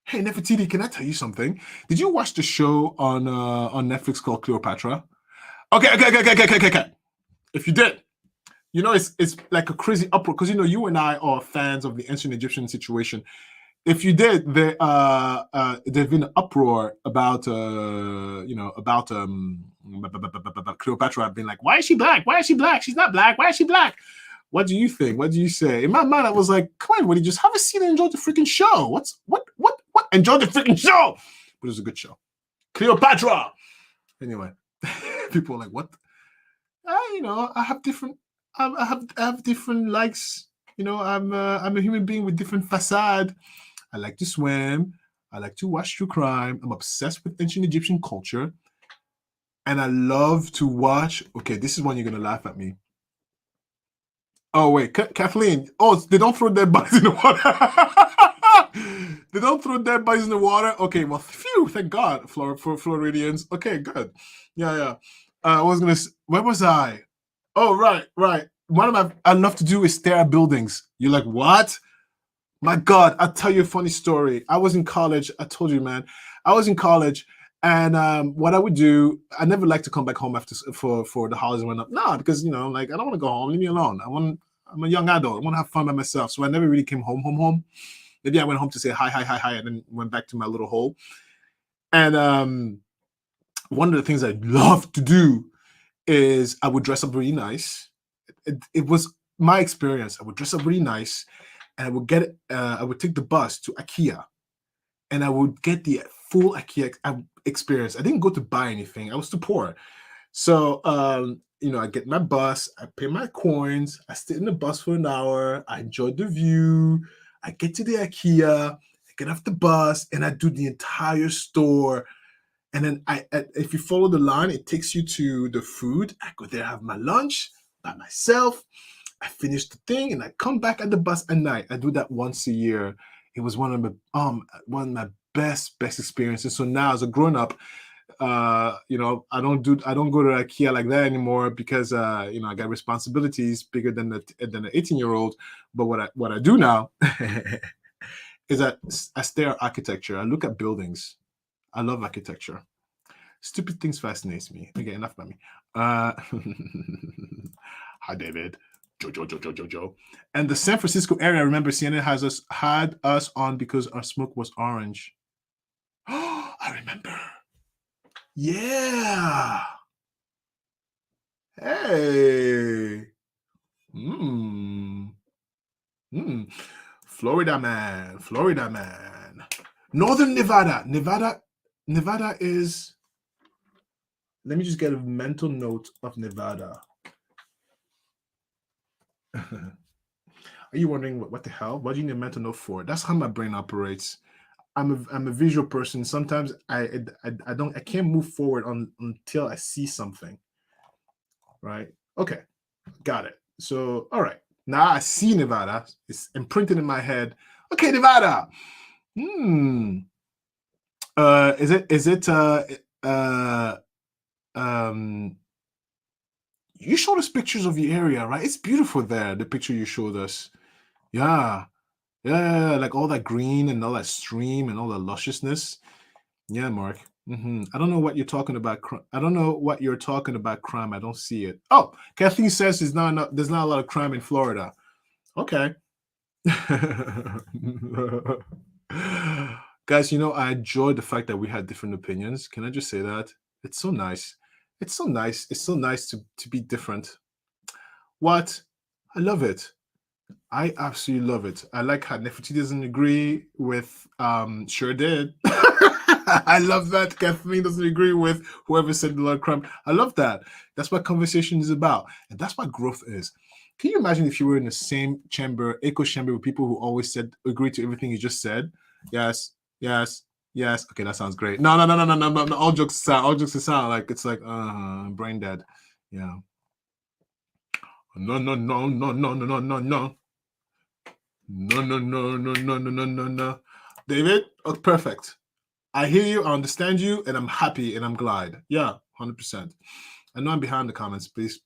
Hey, Nefertiti, can I tell you something? Did you watch the show on Netflix called Cleopatra? Okay. If you did, you know it's like a crazy uproar because you know you and I are fans of the ancient Egyptian situation. If you did, there's been an uproar about Cleopatra being like, why is she black? Why is she black? She's not black. Why is she black? What do you think? What do you say? In my mind, I was like, come on, Woody, just have a seat and enjoy the freaking show. What? Enjoy the freaking show. But it was a good show. Cleopatra. Anyway, people are like, what? I have different. I have different likes. You know, I'm a human being with different facade. I like to swim. I like to watch true crime. I'm obsessed with ancient Egyptian culture. And I love to watch. Okay, this is when you're going to laugh at me. Oh, wait, Kathleen. Oh, they don't throw dead bodies in the water. They don't throw dead bodies in the water. Okay, well, phew, thank God for Floridians. Okay, good. Yeah. Where was I? Oh, right. One of my I love to do is stare at buildings. You're like, what? My God, I'll tell you a funny story. I was in college. I told you, man. I was in college, and what I would do, I never like to come back home after for the holidays went up. No, because like I don't want to go home. Leave me alone. I'm a young adult. I want to have fun by myself. So I never really came home. Maybe I went home to say hi, and then went back to my little hole. And one of the things I love to do is I would dress up really nice. It was my experience. I would dress up really nice, and I would take the bus to IKEA, and I would get the full IKEA experience. I didn't go to buy anything. I was too poor. So, I get my bus, I pay my coins, I stay in the bus for an hour, I enjoy the view, I get to the IKEA, I get off the bus, and I do the entire store. And then if you follow the line, it takes you to the food. I go there, have my lunch by myself. I finish the thing, and I come back at the bus at night. I do that once a year. It was one of my best experiences. So now, as a grown up, I don't go to IKEA like that anymore because I got responsibilities bigger than the 18-year-old. But what I do now is I stare at architecture. I look at buildings. I love architecture. Stupid things fascinates me. Okay, enough about me. Hi, David. Joe. And the San Francisco area, I remember CNN had us on because our smoke was orange. Oh, I remember. Yeah. Hey. Florida man. Northern Nevada. Nevada is. Let me just get a mental note of Nevada. Are you wondering what the hell? What do you need a mental note for? That's how my brain operates. I'm a visual person. Sometimes I can't move forward until I see something. Right? Okay, got it. So all right, now I see Nevada. It's imprinted in my head. Okay, Nevada. You showed us pictures of the area, right? It's beautiful there. The picture you showed us. Yeah. Like all that green and all that stream and all the lusciousness. Yeah, Mark. I don't know what you're talking about. I don't know what you're talking about. Crime. I don't see it. Oh, Kathleen says there's not a lot of crime in Florida. Okay. Guys, I enjoy the fact that we had different opinions. Can I just say that? It's so nice. It's so nice. It's so nice to be different. What? I love it. I absolutely love it. I like how Nefertiti doesn't agree with Sure Did. I love that Kathleen doesn't agree with whoever said the Lord crime. I love that. That's what conversation is about. And that's what growth is. Can you imagine if you were in the same chamber, echo chamber, with people who always agree to everything you just said? Yes. Okay, that sounds great. No. All jokes aside, like it's like brain dead. Yeah. No. No. David, oh, perfect. I hear you, I understand you, and I'm happy and I'm glad. Yeah, 100%. I know I'm behind the comments. Please.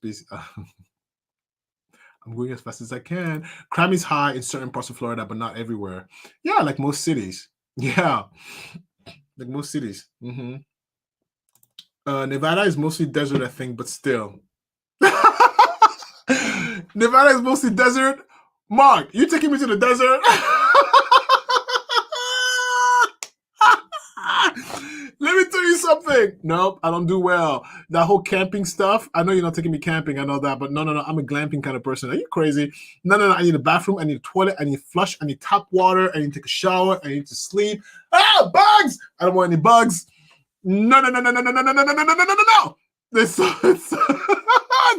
I'm going as fast as I can. Crime is high in certain parts of Florida, but not everywhere. Yeah, like most cities. Yeah, like most cities. Nevada is mostly desert, I think, but still. Nevada is mostly desert. Mark, you taking me to the desert? Let me tell you something. Nope, I don't do well. That whole camping stuff. I know you're not taking me camping. I know that, but no. I'm a glamping kind of person. Are you crazy? No. I need a bathroom. I need a toilet. I need flush. I need tap water. I need to take a shower. I need to sleep. Ah, bugs! I don't want any bugs. No. It's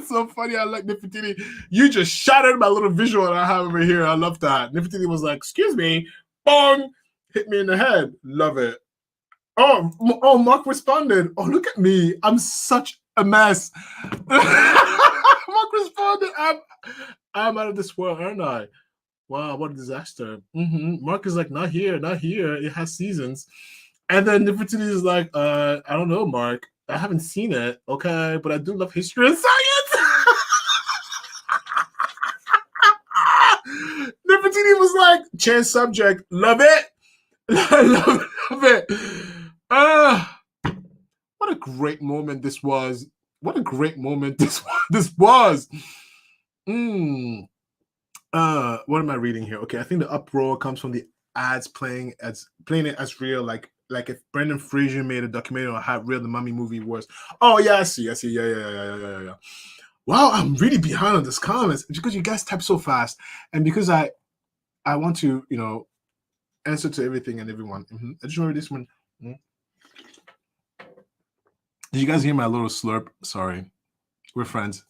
so funny. I like Nefertiti. You just shattered my little visual that I have over here. I love that. Nefertiti was like, "Excuse me," bong, hit me in the head. Love it. Oh, Mark responded. Oh, look at me. I'm such a mess. Mark responded. I'm out of this world, aren't I? Wow, what a disaster. Mark is like, not here. It has seasons. And then Nefertiti is like, I don't know, Mark. I haven't seen it. Okay, but I do love history and science. Nefertiti was like, change subject. Love it. love it. What a great moment this was. What a great moment this was. What am I reading here? Okay, I think the uproar comes from the ads playing it as real, like if Brendan Fraser made a documentary on how real the Mummy movie was. Oh yeah, I see. Yeah. Wow, I'm really behind on this comments because you guys type so fast, and because I want to answer to everything and everyone. I just remember this one. Did you guys hear my little slurp? Sorry. We're friends.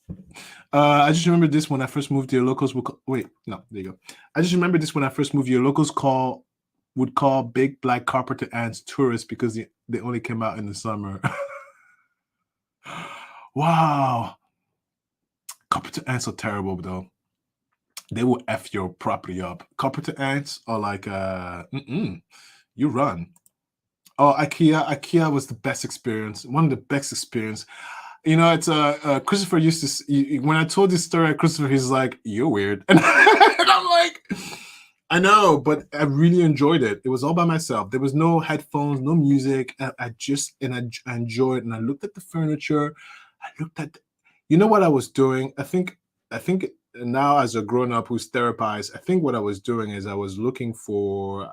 I just remember this when I first moved here. Locals would wait. No, there you go. I just remember this when I first moved here. Locals would call big black carpenter ants tourists because they only came out in the summer. Wow. Carpenter ants are terrible though. They will F your property up. Carpenter ants are like you run. Oh, IKEA was the best experience. One of the best experience. It's Christopher used to, when I told this story, Christopher, he's like, "You're weird," and I'm like, I know, but I really enjoyed it. It was all by myself. There was no headphones, no music. I enjoyed, and I looked at the furniture. I looked at, what I was doing. I think now as a grown up who's therapized, I think what I was doing is I was looking for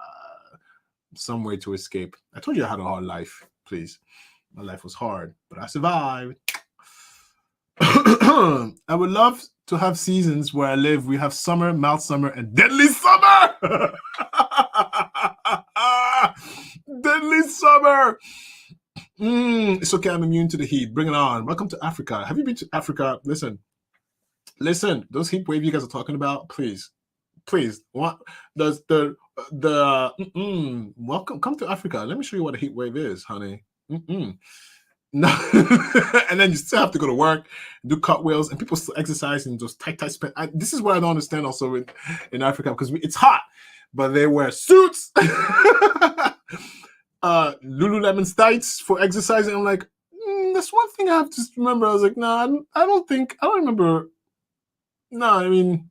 some way to escape. I told you I had a hard life. Please, my life was hard, but I survived. I would love to have seasons where I live. We have summer, mild summer, and deadly summer. Deadly summer. It's okay. I'm immune to the heat. Bring it on. Welcome to Africa. Have you been to Africa? Listen. Those heat wave you guys are talking about, please. What does welcome? Come to Africa. Let me show you what a heat wave is, honey. No, and then you still have to go to work, do cartwheels, and people still exercise in those tight span. This is what I don't understand also in Africa, because it's hot, but they wear suits, Lululemon tights for exercising. I'm like, that's one thing I have to remember. I was like, no, I don't remember. No, I mean,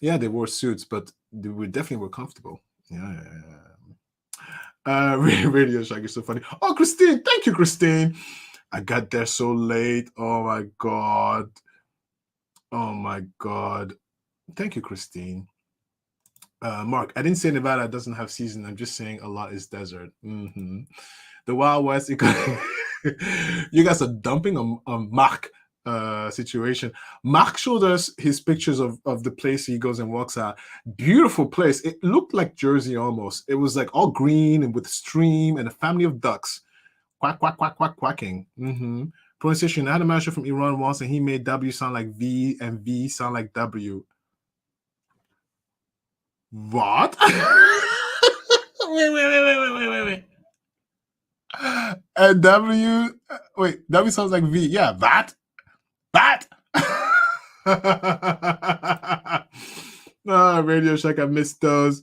yeah, they wore suits, but they definitely were comfortable. Yeah. Radio Shack is so funny. Oh, Christine, thank you, Christine. I got there so late. Oh my god. Thank you, Christine. Mark, I didn't say Nevada doesn't have season. I'm just saying a lot is desert. The Wild West. You guys are dumping on Mark situation. Mark showed us his pictures of the place he goes and walks at. Beautiful place. It looked like Jersey almost. It was like all green and with a stream and a family of ducks. Quack, quack, quack, quack, quacking. Pronunciation. I had a manager from Iran once and he made W sound like V and V sound like W. What? Wait. And W, wait, W sounds like V. Yeah, that. Radio Shack, I missed those.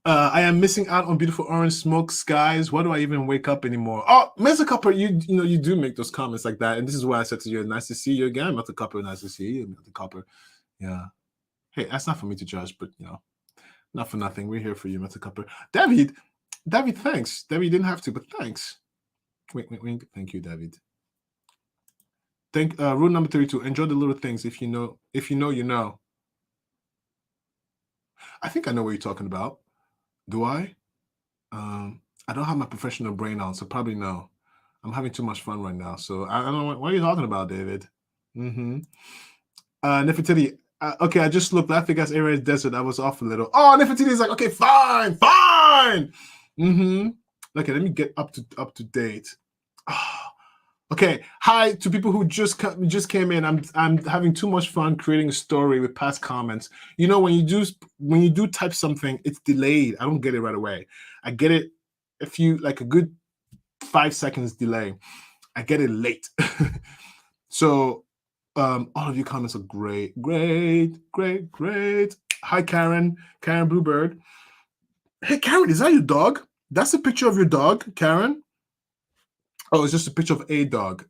I am missing out on beautiful orange smoke skies. Why do I even wake up anymore? Oh, Mr. Copper, you do make those comments like that, and this is why I said to you, nice to see you again, Mr. Copper. Nice to see you, Mr. Copper. Yeah. Hey, that's not for me to judge, but not for nothing. We're here for you, Mr. Copper. David, thanks. David, you didn't have to, but thanks. Wait. Thank you, David. Rule number 32: enjoy the little things. If you know, you know. I think I know what you're talking about. Do I? I don't have my professional brain on, so probably no. I'm having too much fun right now, so I don't know what are you talking about, David. Nefertiti. Okay, I just looked. Laughing as area is desert. I was off a little. Oh, Nefertiti is like, okay, fine. Okay, let me get up to date. Okay, hi to people who just came in. I'm having too much fun creating a story with past comments. When you do type something, it's delayed. I don't get it right away. I get it a good 5 seconds delay. I get it late. So all of your comments are great. Hi, Karen Bluebird. Hey, Karen, is that your dog? That's a picture of your dog, Karen? Oh, it's just a picture of a dog.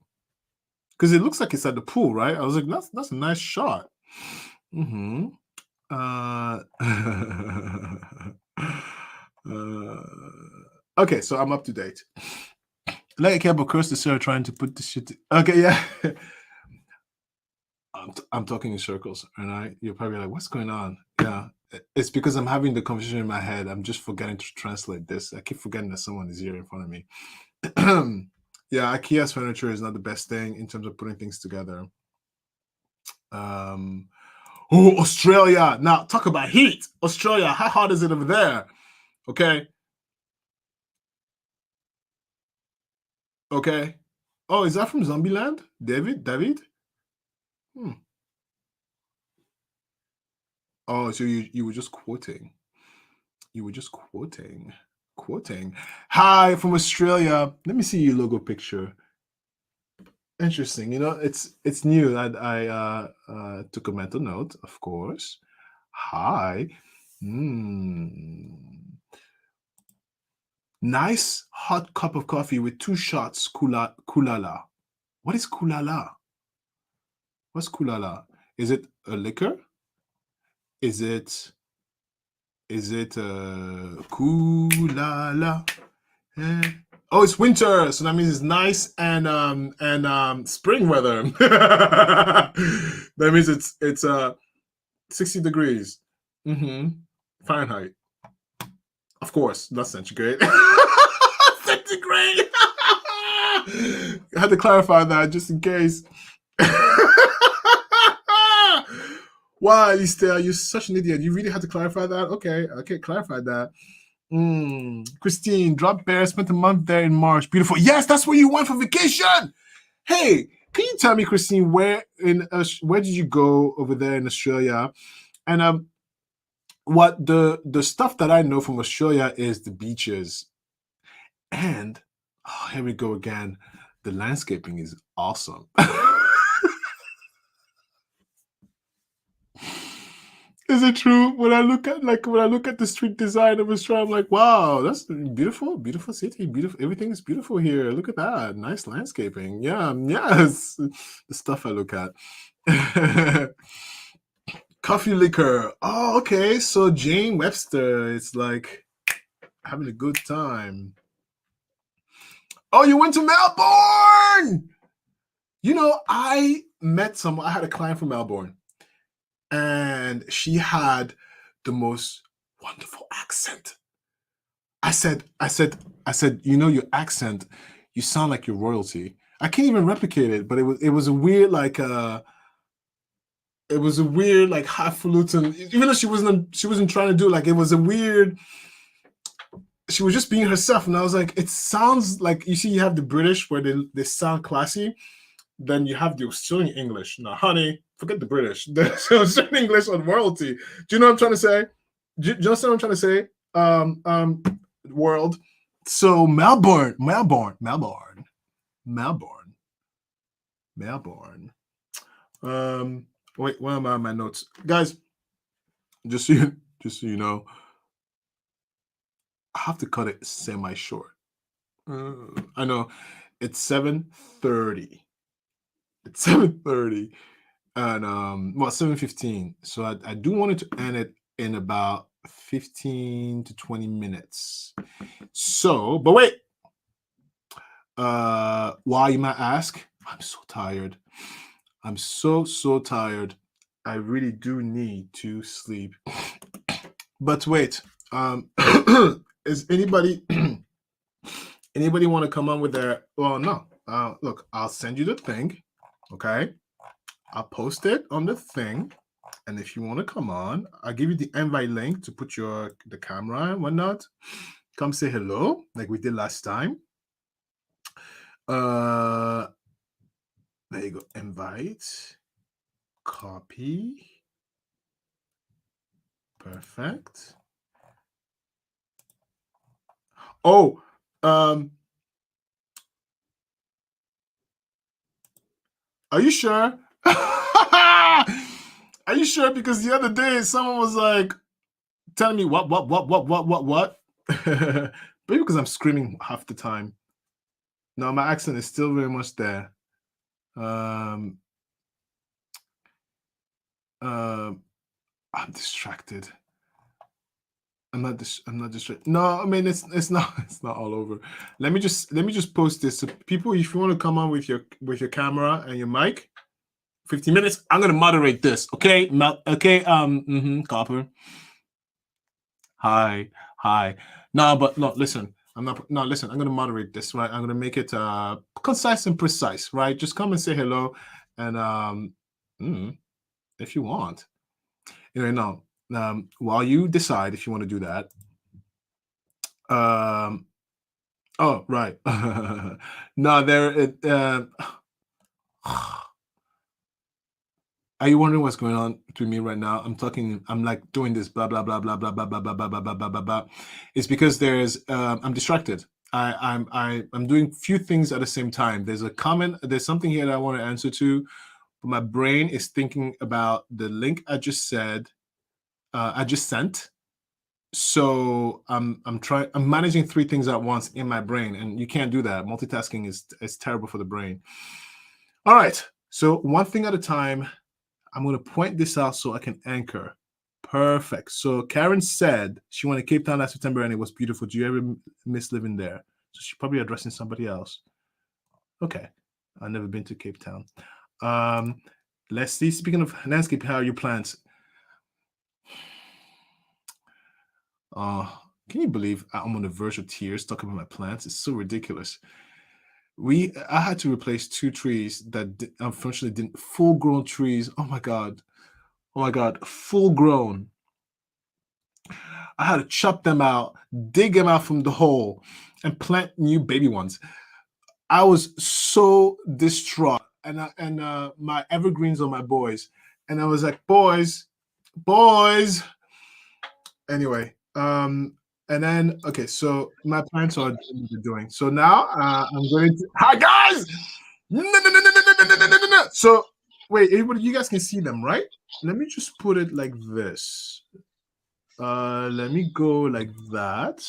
Because it looks like it's at the pool, right? I was like, that's a nice shot. Uh, okay, so I'm up to date. Like a cable curse the sir trying to put this shit. Okay, yeah. I'm talking in circles, and you're probably like, what's going on? Yeah, it's because I'm having the conversation in my head. I'm just forgetting to translate this. I keep forgetting that someone is here in front of me. Yeah, IKEA's furniture is not the best thing in terms of putting things together. Oh, Australia. Now talk about heat. Australia, how hot is it over there? Okay. Okay. Oh, is that from Zombieland? David? Hmm. Oh, so you were just quoting. You were just quoting. Quoting. Hi from Australia. Let me see your logo picture. Interesting. You know, it's new. I took a mental note, of course. Hi. Mm. Nice hot cup of coffee with 2 shots kulala. What is kulala? What's kulala? Is it a liquor? Is it kulala? Eh. Oh, it's winter, so that means it's nice and spring weather. That means it's 60 degrees. Mm-hmm. Fahrenheit. Of course, not centigrade. Centigrade. I had to clarify that just in case. Wow, Estelle, you're such an idiot. You really had to clarify that? Okay, clarify that. Christine, drop bear, spent a month there in March. Beautiful. Yes, that's where you went for vacation. Hey, can you tell me, Christine, where did you go over there in Australia? And what the stuff that I know from Australia is the beaches. And here we go again. The landscaping is awesome. Is it true? When I look at the street design of Australia, I'm like, wow, that's beautiful, beautiful city, beautiful. Everything is beautiful here. Look at that, nice landscaping. Yeah, yes, the stuff I look at. Coffee liquor. Oh, okay. So Jane Webster, it's like having a good time. Oh, you went to Melbourne. You know, I had a client from Melbourne, and she had the most wonderful accent. I said, you know, your accent, you sound like your royalty. I can't even replicate it, but it was a weird like highfalutin. Even though she wasn't trying to do it, like it was a weird. She was just being herself, and I was like, it sounds like you see, you have the British where they sound classy, then you have the Australian English. Now, honey, forget the British. The Australian English on royalty. Do you know what I'm trying to say? Do you understand what I'm trying to say? World. So Melbourne. Wait, where am I on my notes, guys? Just so you know, I have to cut it semi short. I know it's 7:30. It's 7:30. And 7:15. So I do want it to end it in about 15 to 20 minutes. So, but wait. Why, you might ask? I'm so tired. I'm so tired. I really do need to sleep. But wait, is anybody want to come on with their? Well, no. Look, I'll send you the thing. Okay, I'll post it on the thing. And if you want to come on, I'll give you the invite link to put the camera and whatnot. Come say hello, like we did last time. There you go. Invite. Copy. Perfect. Oh, are you sure? Are you sure? Because the other day someone was like telling me what? Maybe because I'm screaming half the time. No, my accent is still very much there. Um, I'm distracted. I'm not distracted. No, I mean it's not all over. Let me just post this. So people, if you want to come on with your camera and your mic, 15 minutes. I'm gonna moderate this. Okay. Okay. Copper. Hi. No, but no, listen. Listen, I'm gonna moderate this, right? I'm gonna make it concise and precise, right? Just come and say hello and if you want. Anyway, no. While you decide if you want to do that. Oh, right. No, are you wondering what's going on between me right now? I'm like doing this blah blah blah blah blah blah blah blah blah blah blah blah blah blah. It's because I'm distracted. I'm doing few things at the same time. There's something here that I want to answer to, but my brain is thinking about the link I just sent. So I'm managing three things at once in my brain, and you can't do that. Multitasking is terrible for the brain. All right. So one thing at a time. I'm going to point this out so I can anchor. Perfect. So Karen said she went to Cape Town last September and it was beautiful. Do you ever miss living there? So she's probably addressing somebody else. Okay. I've never been to Cape Town. Let's see. Speaking of landscape, how are your plants? Can you believe I'm on the verge of tears talking about my plants? It's so ridiculous. I had to replace 2 trees that unfortunately didn't, full-grown trees. Oh my god, full-grown. I had to chop them out, dig them out from the hole, and plant new baby ones. I was so distraught, and my evergreens are my boys, and I was like, boys. Anyway, and then, okay, so my plants are doing. So now I'm going to. Hi guys! No. So wait, everybody, you guys can see them, right? Let me just put it like this. Let me go like that.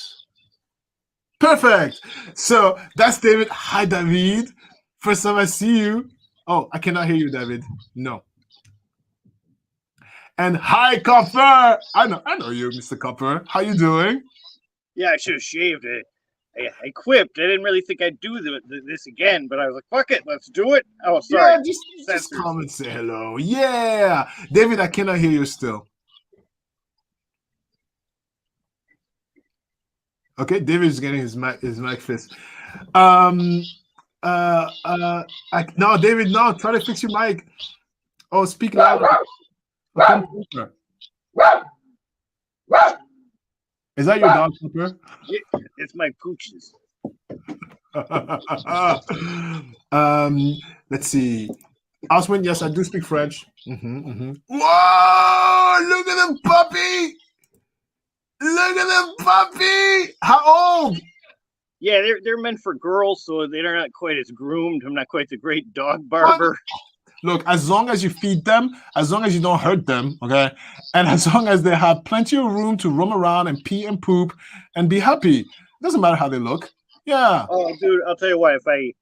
Perfect. So that's David. Hi, David. First time I see you. Oh, I cannot hear you, David. No. And hi, Copper. I know you, Mr. Copper. How you doing? Yeah, I should have shaved it. I quipped. I didn't really think I'd do this again, but I was like, fuck it, let's do it. Oh, sorry. Yeah, just come and say hello. Yeah. David, I cannot hear you still. Okay, David is getting his mic fixed. No, David, no, try to fix your mic. Oh, speak louder. Is that your dog, Cooper? It's my pooches. Let's see. Oswin, yes, I do speak French. Whoa! Look at the puppy! How old? Yeah, they're meant for girls, so they're not quite as groomed. I'm not quite the great dog barber. Look, as long as you feed them, as long as you don't hurt them, okay, and as long as they have plenty of room to roam around and pee and poop and be happy, it doesn't matter how they look. Yeah. Oh, dude, I'll tell you what. If I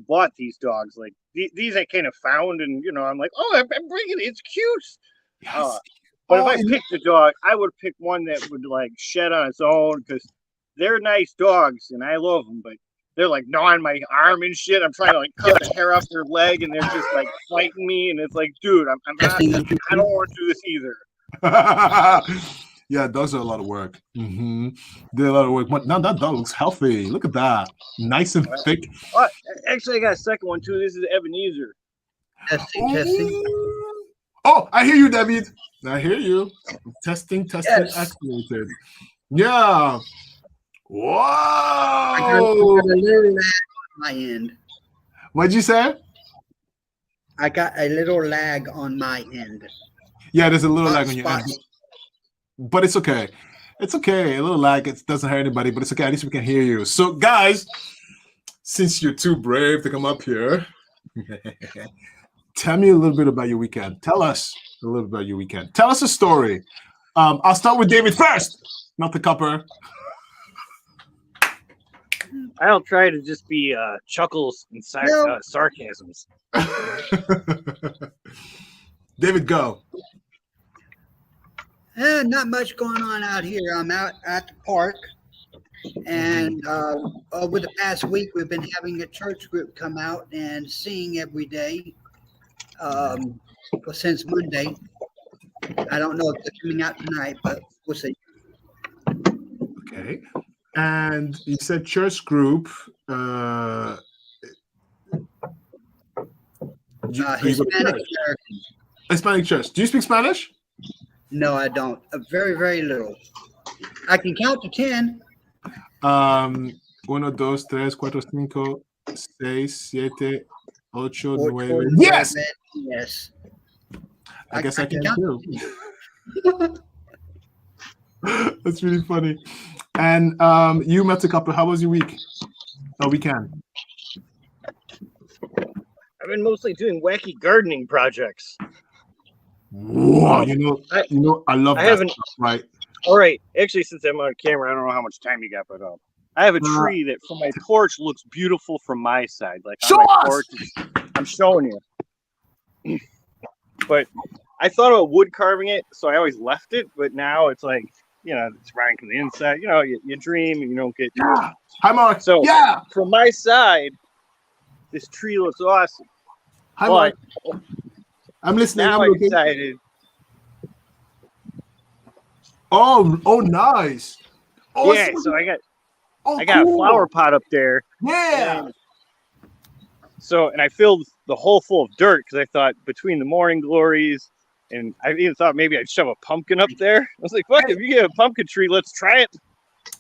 bought these dogs, like these, I kind of found, and I'm like, oh, I'm bringing it. It's cute. Yes. But if I picked a dog, I would pick one that would like shed on its own because they're nice dogs and I love them, but they're like gnawing my arm and shit. I'm trying to like cut the hair off their leg and they're just like fighting me. And it's like, dude, I don't want to do this either. Yeah, dogs are a lot of work. They're a lot of work. But now that dog looks healthy. Look at that. Nice and thick. Actually, I got a second one too. This is Ebenezer. Testing. Oh, I hear you, David. I hear you. Testing, yes. Activated. Yeah. Whoa! I got a little lag on my end. What'd you say? I got a little lag on my end. Yeah, there's a little lag on your end. But it's okay. It's okay. A little lag. It doesn't hurt anybody, but it's okay. At least we can hear you. So, guys, since you're too brave to come up here, tell me a little bit about your weekend. Tell us a little bit about your weekend. Tell us a story. I'll start with David first, not the Copper. I'll try to just be chuckles and sarcasms. David, go. Not much going on out here. I'm out at the park, and over the past week, we've been having a church group come out and sing every day since Monday. I don't know if they're coming out tonight, but we'll see. Okay. And you said church group. Hispanic American. Hispanic church. Do you speak Spanish? No, I don't. Very, very little. I can count to 10. 1, 2, 3, 4, 5, 6, 7, 8, 9. Yes. Yes. I guess I can count. too. That's really funny. And you met a couple. How was your week? Weekend. I've been mostly doing wacky gardening projects. Whoa, I love that stuff, right? All right. Actually, since I'm on camera, I don't know how much time you got, but I have a tree that from my porch looks beautiful from my side. Like on my porch, I'm showing you. But I thought about wood carving it, so I always left it. But now it's like, it's running from the inside. You dream and you don't get. Yeah. Hi, Mark. So yeah, from my side, this tree looks awesome. Hi, Mark. I'm listening. Now I'm excited. Oh, nice. Oh, yeah, so I got a flower pot up there. Yeah. And I filled the hole full of dirt because I thought between the morning glories, and I even thought maybe I'd shove a pumpkin up there. I was like, fuck, if you get a pumpkin tree, let's try it.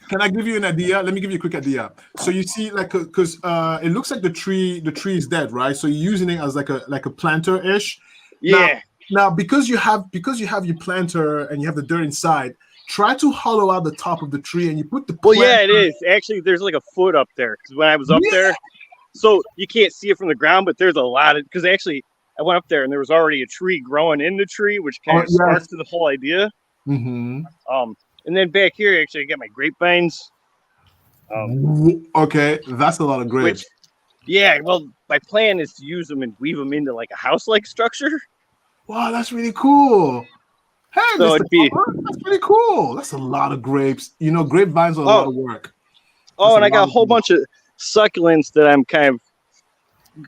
Can I give you an idea? Let me give you a quick idea. So you see, because it looks like the tree is dead, right? So you're using it as like a planter-ish. Yeah. Now, because you have your planter and you have the dirt inside, try to hollow out the top of the tree and you put the planter. Well, yeah, it is. Actually, there's like a foot up there because when I was up there, so you can't see it from the ground, but there's a lot of, because actually I went up there and there was already a tree growing in the tree, which kind of sparked the whole idea. Mm-hmm. And then back here, actually, I got my grapevines. Okay, that's a lot of grapes. Well, my plan is to use them and weave them into like a house-like structure. Wow, that's really cool. Hey, so that's pretty cool. That's a lot of grapes. Grapevines are a lot of work. And I got a whole bunch of succulents that I'm kind of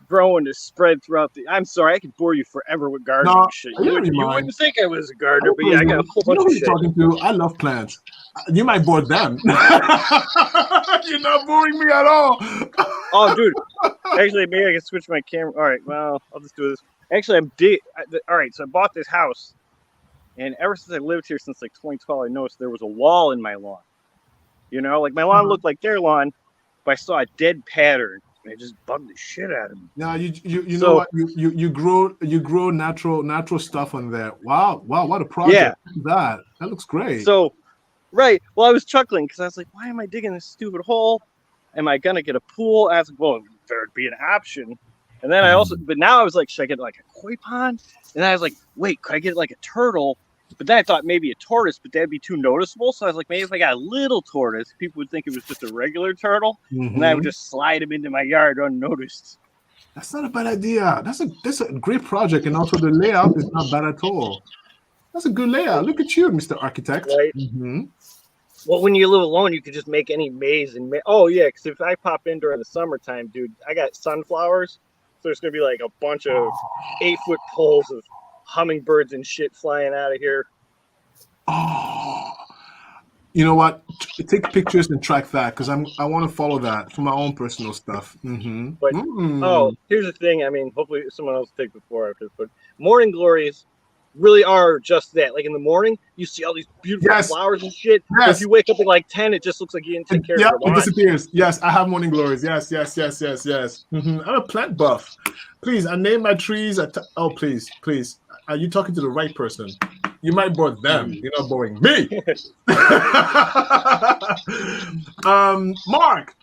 growing to spread throughout the. I'm sorry, I could bore you forever with gardening shit. You wouldn't think I was a gardener, but yeah, I got a whole bunch of shit. Talking to? I love plants. You might bore them. You're not boring me at all. Oh, dude. Actually, maybe I can switch my camera. All right, well, I'll just do this. Actually, all right, so I bought this house, and ever since I lived here since like 2012, I noticed there was a wall in my lawn. Like my lawn looked like their lawn, but I saw a dead pattern. And it just bugged the shit out of me. Now you know what? You grow natural stuff on there. Wow, what a project! Yeah. That looks great. So, right. Well, I was chuckling because I was like, "Why am I digging this stupid hole? Am I gonna get a pool?" I was like, "Well, there'd be an option." And then but now I was like, "Should I get like a koi pond?" And I was like, "Wait, could I get like a turtle?" But then I thought maybe a tortoise, but that'd be too noticeable. So I was like, maybe if I got a little tortoise, people would think it was just a regular turtle, and I would just slide him into my yard unnoticed. That's not a bad idea. That's a great project, and also the layout is not bad at all. That's a good layout. Look at you, Mr. Architect. Right. Mm-hmm. Well, when you live alone, you could just make any maze and because if I pop in during the summertime, dude, I got sunflowers, so there's gonna be like a bunch of 8-foot poles of hummingbirds and shit flying out of here. Oh, you know what? Take pictures and track that because I want to follow that for my own personal stuff. Mm-hmm. But here's the thing. I mean, hopefully someone else will take before after. But morning glories really are just that. Like in the morning, you see all these beautiful flowers and shit. Yes. If you wake up at like 10, it just looks like you didn't take care of your lawn. It disappears. Yes, I have morning glories. Yes. Mm-hmm. I'm a plant buff. Please, I name my trees. Please. Are you talking to the right person? You might bore them. You're not boring me. Mark.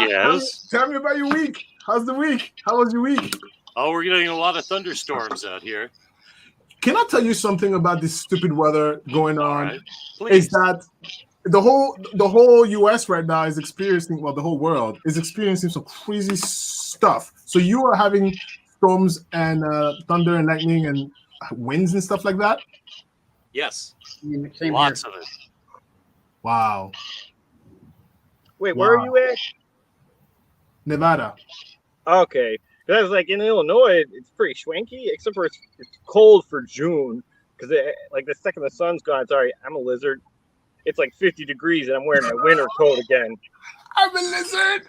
Yes. Tell me about your week. How's the week? How was your week? Oh, we're getting a lot of thunderstorms out here. Can I tell you something about this stupid weather going on? Right. Is that the whole U.S. right now is experiencing, the whole world is experiencing some crazy stuff. So you are having storms and thunder and lightning and winds and stuff like that? Yes, Same lots here. of it. Wow. Wait, where are Wow. you at? Nevada. Okay, because I was like in Illinois, it's pretty swanky, except for it's cold for June. Because like the second the sun's gone, sorry, I'm a lizard. It's like 50 degrees, and I'm wearing my winter coat again. I'm a lizard.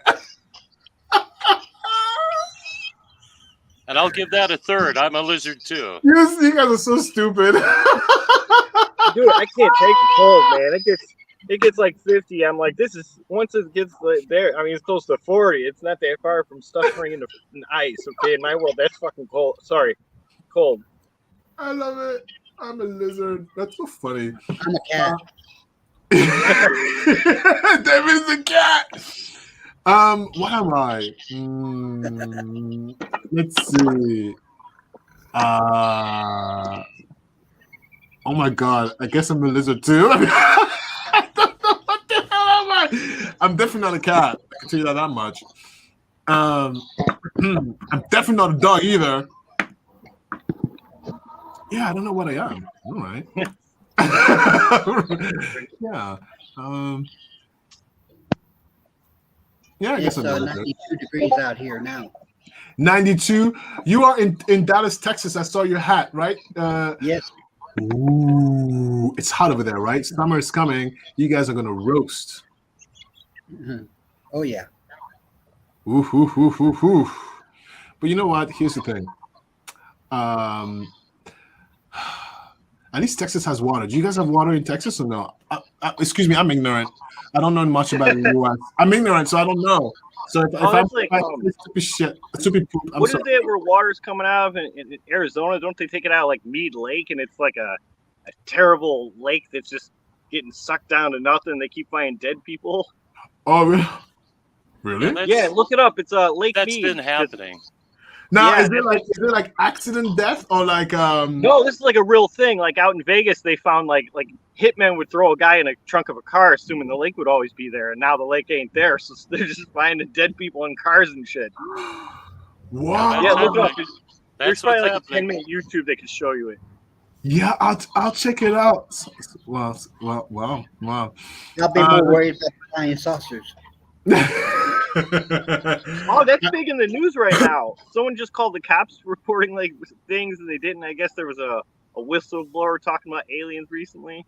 And I'll give that a third. I'm a lizard too. You guys are so stupid. Dude, I can't take the cold, man. It gets like 50. I'm like, this is once it gets like there. I mean, it's close to 40. It's not that far from stuff turning into ice. Okay, in my world, that's fucking cold. Sorry, cold. I love it. I'm a lizard. That's so funny. I'm a cat. David is a cat. What am I? Let's see. Oh my god, I guess I'm a lizard too. I don't know what the hell am I. I'm definitely not a cat. I can tell you that much. I'm definitely not a dog either. Yeah, I don't know what I am. All right. Yeah. Yeah, I guess It's I'm a lizard. 92 degrees out here now. 92. You are in Dallas, Texas. I saw your hat, right? Yes. Ooh, it's hot over there, right? Summer is coming. You guys are gonna roast. Mhm. Oh yeah. Ooh, ooh, ooh, ooh, ooh. But you know what? Here's the thing. At least Texas has water. Do you guys have water in Texas or no? Excuse me, I'm ignorant. I don't know much about the U.S. I'm ignorant, so I don't know. So if I'm it's like, stupid shit, stupid poop, I'm what is sorry. it where water's coming out of in Arizona? Don't they take it out like Mead Lake, and it's like a terrible lake that's just getting sucked down to nothing? They keep finding dead people. Oh, really? Yeah, look it up. It's Lake That's Mead. been happening. Now, Yeah, is it like accident death or like No, this is like a real thing. Like out in Vegas, they found like hitmen would throw a guy in a trunk of a car, assuming the lake would always be there, and now the lake ain't there, so they're just finding dead people in cars and shit. Wow. Yeah, look it up. happening. There's That's probably what's like a happening. 10-minute YouTube that can show you it. Yeah, I'll check it out. Wow. I'll be more worried about flying saucers. Oh, that's big in the news right now. Someone just called the cops reporting like things and they didn't. I guess there was a whistleblower talking about aliens recently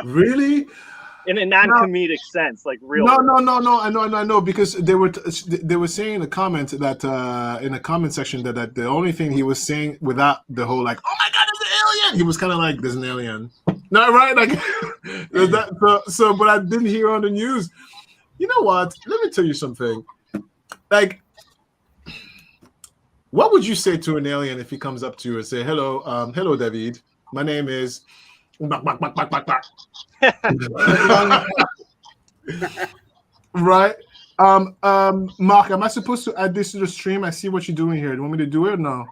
Really? in a non-comedic sense, like real. No. I know because they were saying in the comment that in the comment section that the only thing he was saying without the whole like, oh my god, there's an alien. He was kind of like, there's an alien. No, right? Like but I didn't hear on the news. You know what? Let me tell you something. Like, what would you say to an alien if he comes up to you and say, "Hello, hello, David. My name is." Right. Mark, am I supposed to add this to the stream? I see what you're doing here. Do you want me to do it or no?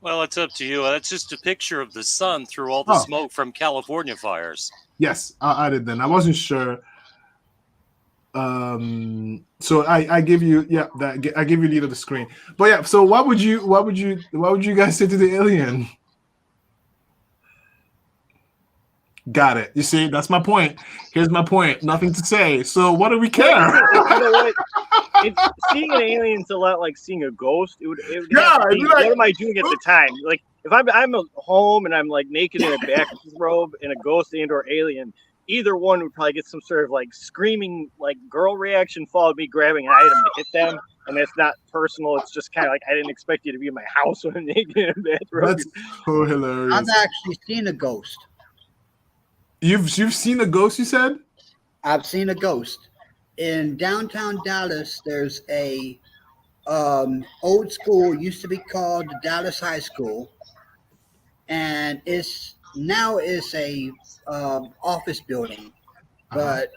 Well, it's up to you. That's just a picture of the sun through all the smoke from California fires. Yes, I'll add it then. I wasn't sure. So I give you I give you lead of the screen. But yeah, so what would you guys say to the alien? Got it. You see, that's my point. Here's my point. Nothing to say. So what do we care? You know what? Seeing an alien's a lot like seeing a ghost. It would have to be, like, what am I doing at the time? Like if I'm at home and I'm like naked in a bathrobe and a ghost and/or alien, either one would probably get some sort of like screaming like girl reaction followed me grabbing an item to hit them. And that's not personal. It's just kind of like I didn't expect you to be in my house when I'm naked in a bathrobe. That's so hilarious. I've actually seen a ghost. You've seen a ghost, you said? I've seen a ghost. In downtown Dallas, there's a old school, used to be called the Dallas High School, and it's now is a office building. But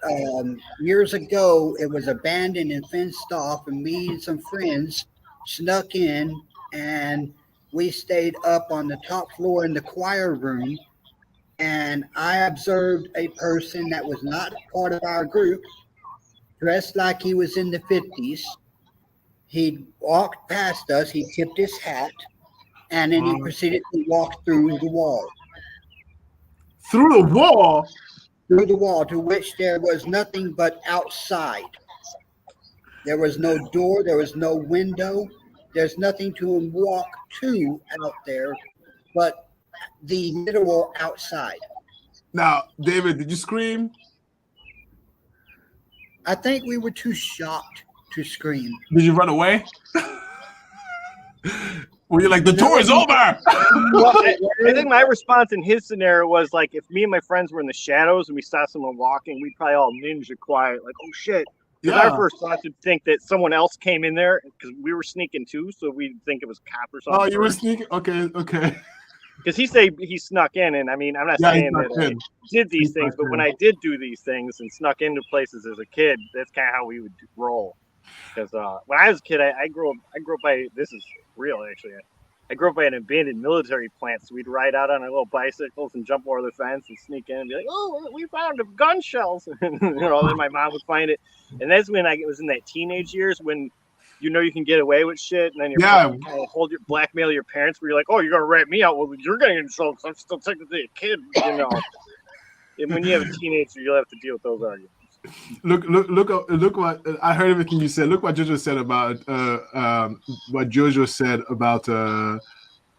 years ago, it was abandoned and fenced off, and me and some friends snuck in, and we stayed up on the top floor in the choir room. And I observed a person that was not part of our group, dressed like he was in the 50s. He walked past us, he tipped his hat, And then he proceeded to walk through the wall. Through the wall? Through the wall, to which there was nothing but outside. There was no door. There was no window. There's nothing to walk to out there but the literal outside. Now, David, did you scream? I think we were too shocked to scream. Did you run away? Were you like, the tour is over? Well, I think my response in his scenario was like, if me and my friends were in the shadows and we saw someone walking, we'd probably all ninja quiet, like, oh shit. Because our first thought would think that someone else came in there because we were sneaking too, so we'd think it was a cop or something. Oh, you were sneaking? Okay. Because he said he snuck in, and I mean, I'm not saying that I did these things, but when I did do these things and snuck into places as a kid, that's kind of how we would roll. Because when I was a kid, I grew up by, this is real actually, I grew up by an abandoned military plant, so we'd ride out on our little bicycles and jump over the fence and sneak in and be like, oh, we found gun shells. And then my mom would find it. And that's when I was in that teenage years when you know you can get away with shit, and then you're kind of blackmail your parents where you're like, oh, you're going to rat me out. Well, you're getting in trouble because I'm still technically a kid, And when you have a teenager, you'll have to deal with those arguments. Look what I heard everything you said. Look what Jojo said about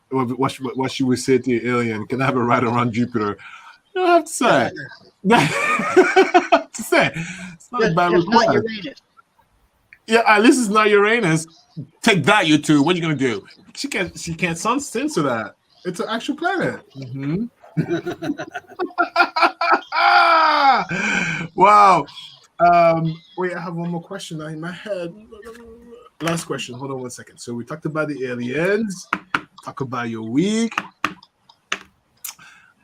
what she would say to the alien. Can I have a ride around Jupiter? You don't have to say. It's not a bad request. Not Uranus. Yeah, at least it's not Uranus. Take that, you two. What are you gonna do? She can't censor that. It's an actual planet. Mm-hmm. Wow. Wait, I have one more question in my head. Last question. Hold on 1 second. So we talked about the aliens. Talk about your week.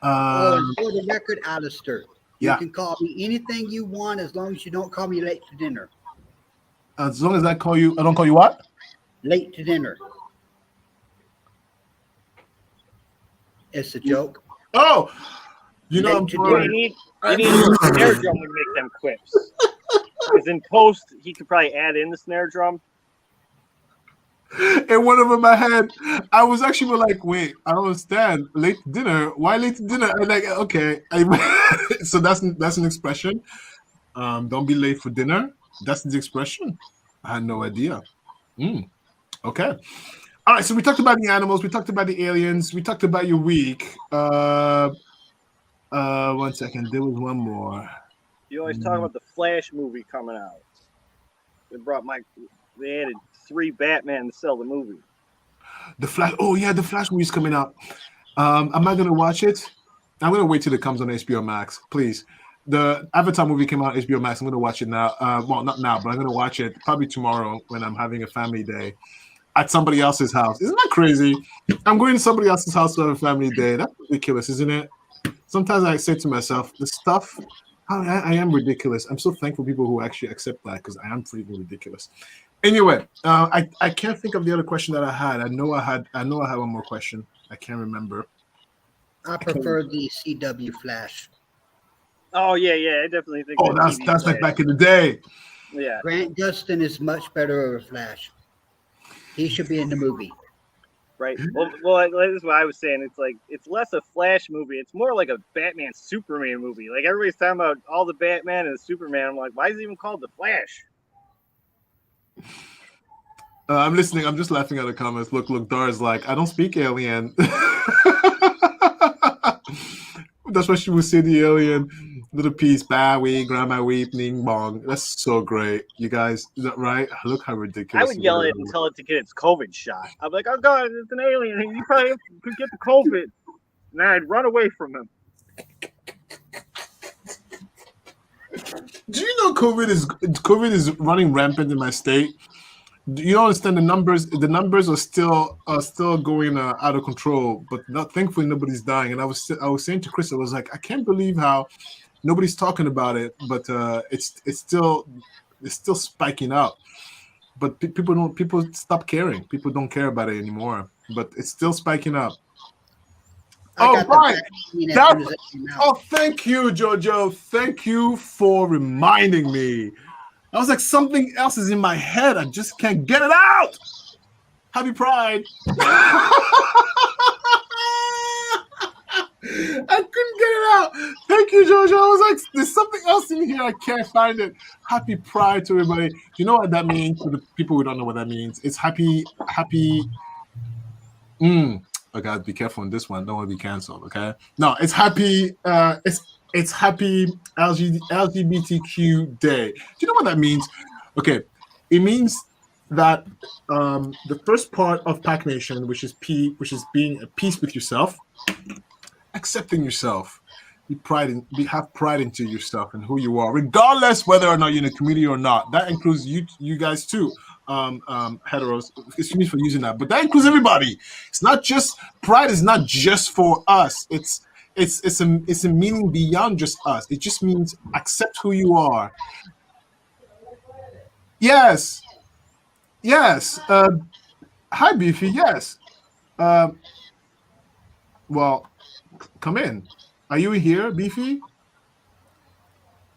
For the record, Alistair, yeah. You can call me anything you want as long as you don't call me late to dinner. As long as I don't call you what? Late to dinner. It's a joke. Oh, you know, you need a snare drum to make them quips. Because in post, he could probably add in the snare drum. And one of them I had, I was actually like, wait, I don't understand. Late to dinner? Why late to dinner? I'm like, okay. So that's an expression. Don't be late for dinner. That's the expression. I had no idea. Okay. All right, so we talked about the animals, we talked about the aliens, we talked about your week. 1 second, there was one more. You always talk about the Flash movie coming out. They added 3 Batman to sell the movie. The Flash, oh yeah, the Flash movie's coming out. Am I gonna watch it? I'm gonna wait till it comes on HBO Max, please. The Avatar movie came out on HBO Max. I'm gonna watch it now. Well, not now, but I'm gonna watch it probably tomorrow when I'm having a family day at somebody else's house. Isn't that crazy? I'm going to somebody else's house to have a family day. That's ridiculous, isn't it? Sometimes I say to myself, the stuff, I am ridiculous. I'm so thankful for people who actually accept that because I am freaking ridiculous. Anyway, I can't think of the other question that I had. I know I had one more question. I can't remember. I prefer the CW Flash. Oh yeah, I definitely think. Oh, that's like back in the day. Yeah. Grant Gustin is much better of a Flash. He should be in the movie. Right. Well, this is what I was saying. It's like it's less a Flash movie. It's more like a Batman Superman movie. Like everybody's talking about all the Batman and the Superman. I'm like, why is it even called the Flash? I'm listening. I'm just laughing at the comments. Look, Dara's like, I don't speak alien. That's what she would say, the alien. Little piece, Bowie, Grandma Weep, Ning Bong. That's so great. You guys, is that right? Look how ridiculous. I would yell at it and tell it to get its COVID shot. I'd be like, oh God, it's an alien. You probably could get the COVID. And I'd run away from him. Do you know COVID is running rampant in my state? You don't understand the numbers. The numbers are still going out of control, but thankfully nobody's dying. And I was saying to Chris, I was like, I can't believe how nobody's talking about it, but it's still spiking up. But people stop caring. People don't care about it anymore. But it's still spiking up. Oh, right. Oh, thank you, Jojo. Thank you for reminding me. I was like, something else is in my head. I just can't get it out. Happy Pride. I couldn't get it out. Thank you, Jojo. I was like, there's something else in here. I can't find it. Happy Pride to everybody. You know what that means? For the people who don't know what that means, it's happy. Oh God, be careful on this one. Don't want to be canceled. Okay. No, it's happy. It's happy LGBTQ Day. Do you know what that means? Okay, it means that the first part of Pact Nation, which is being at peace with yourself, accepting yourself, have pride into yourself and who you are, regardless whether or not you're in a community or not. That includes you guys too, heteros. Excuse me for using that, but that includes everybody. It's not just pride. Is not just for us. It's a meaning beyond just us. It just means accept who you are. Yes. Hi, Beefy. Yes. Well, come in. Are you here, Beefy?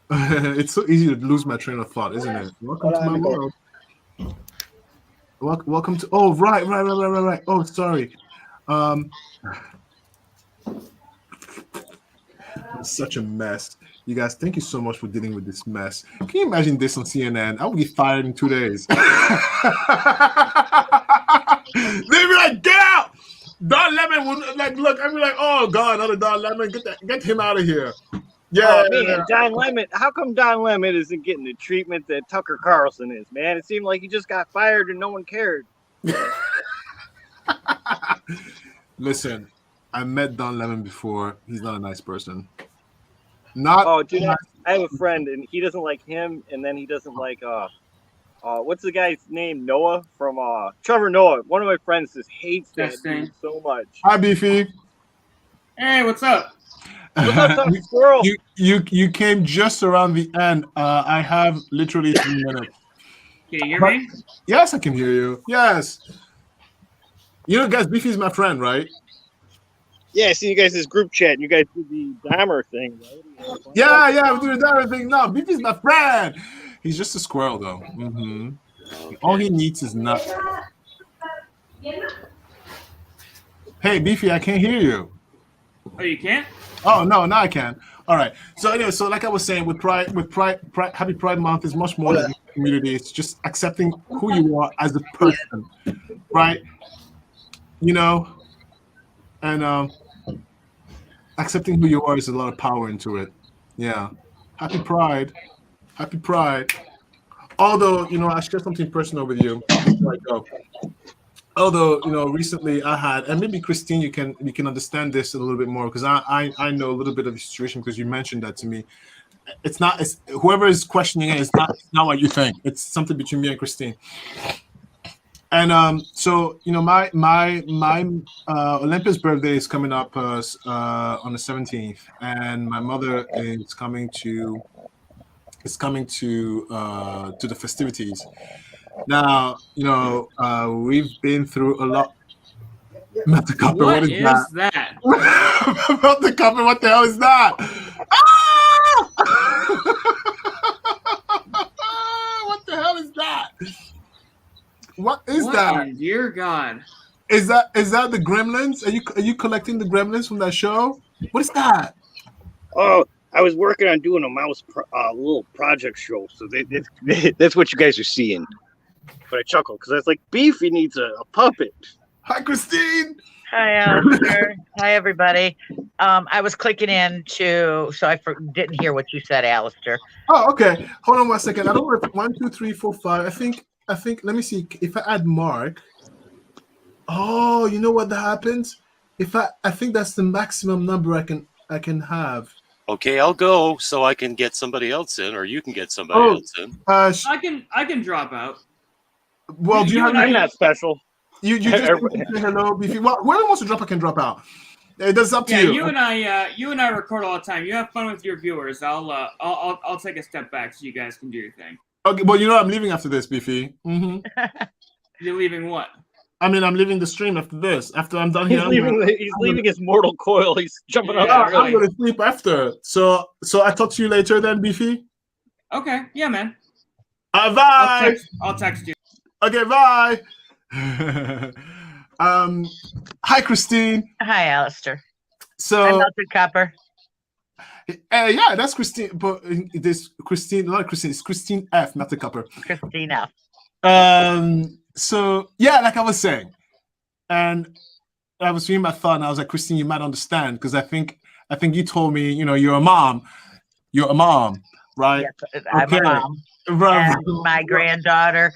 It's so easy to lose my train of thought, isn't it? Welcome to my world. Welcome to. Oh, right. Oh, sorry. It's such a mess. You guys, thank you so much for dealing with this mess. Can you imagine this on CNN? I would get fired in 2 days. They'd be like, get out! Don Lemon would look. I'd be like, oh God, another Don Lemon, get him out of here. Yeah, man, Don Lemon. How come Don Lemon isn't getting the treatment that Tucker Carlson is? Man, it seemed like he just got fired and no one cared. Listen, I met Don Lemon before. He's not a nice person. Oh, dude, I have a friend and he doesn't like him, and then he doesn't like what's the guy's name? Noah from Trevor Noah. One of my friends just hates that dude so much. Hi, Beefy. Hey, what's up? What's up, squirrel? You came just around the end. I have literally 3 minutes. Can you hear me? Yes, I can hear you. Yes. You know, guys, Beefy's my friend, right? Yeah, I see you guys this group chat. And you guys do the Dahmer thing, right? Yeah, we do the Dahmer thing. No, Beefy's my friend. He's just a squirrel, though. Mm-hmm. Okay. All he needs is nuts. Hey, Beefy, I can't hear you. Oh, you can't? Oh no, now I can. All right. So anyway, so like I was saying, with Pride, Happy Pride Month is much more than a community. It's just accepting who you are as a person, right? You know, and accepting who you are is a lot of power into it. Yeah. Happy Pride. Although, you know, I share something personal with you before I go. Although, you know, recently I had, and maybe Christine, you can understand this a little bit more, because I know a little bit of the situation because you mentioned that to me. It's whoever is questioning it is not what you think. It's something between me and Christine. And so, you know, my Olympus birthday is coming up on the 17th, and my mother is coming to the festivities. Now, you know, we've been through a lot. Not the copper, what is that? Not the copper, what the hell is that? Ah! What the hell is that? What is that? Dear God. Is that the Gremlins? Are you collecting the Gremlins from that show? What is that? Oh, I was working on doing a mouse little project show, so that's what you guys are seeing. But I chuckled because I was like, Beefy needs a puppet. Hi, Christine. Hi, Alistair. Hi, everybody. I was clicking in so I didn't hear what you said, Alistair. Oh, okay. Hold on 1 second. I don't know if 1, 2, 3, 4, 5. I think. Let me see. If I add Mark. Oh, you know what that happens? I think that's the maximum number I can have. Okay, I'll go so I can get somebody else in, or you can get somebody else in. I can drop out. Well, I'm not special. You just say hello, Beefy. Well, whoever wants to drop, I can drop out. That's up to you. You and I record all the time. You have fun with your viewers. I'll take a step back so you guys can do your thing. Okay, well, you know I'm leaving after this, Beefy. Mm-hmm. You're leaving what? I mean, I'm leaving the stream after this. After I'm done here, he's leaving his mortal coil. He's jumping up. Yeah, I'm gonna sleep after. So I talk to you later then, Beefy. Okay, yeah, man. Bye. I'll text you. Okay, bye. Hi, Christine. Hi, Alistair. So melted copper. yeah, that's Christine. But this Christine, not Christine. It's Christine F. Not the copper. Christina. So yeah, like I was saying, and I was reading my thought, and I was like, Christine, you might understand because I think you told me, you're a mom. You're a mom, right? Yes, I'm a mom. Right. And my granddaughter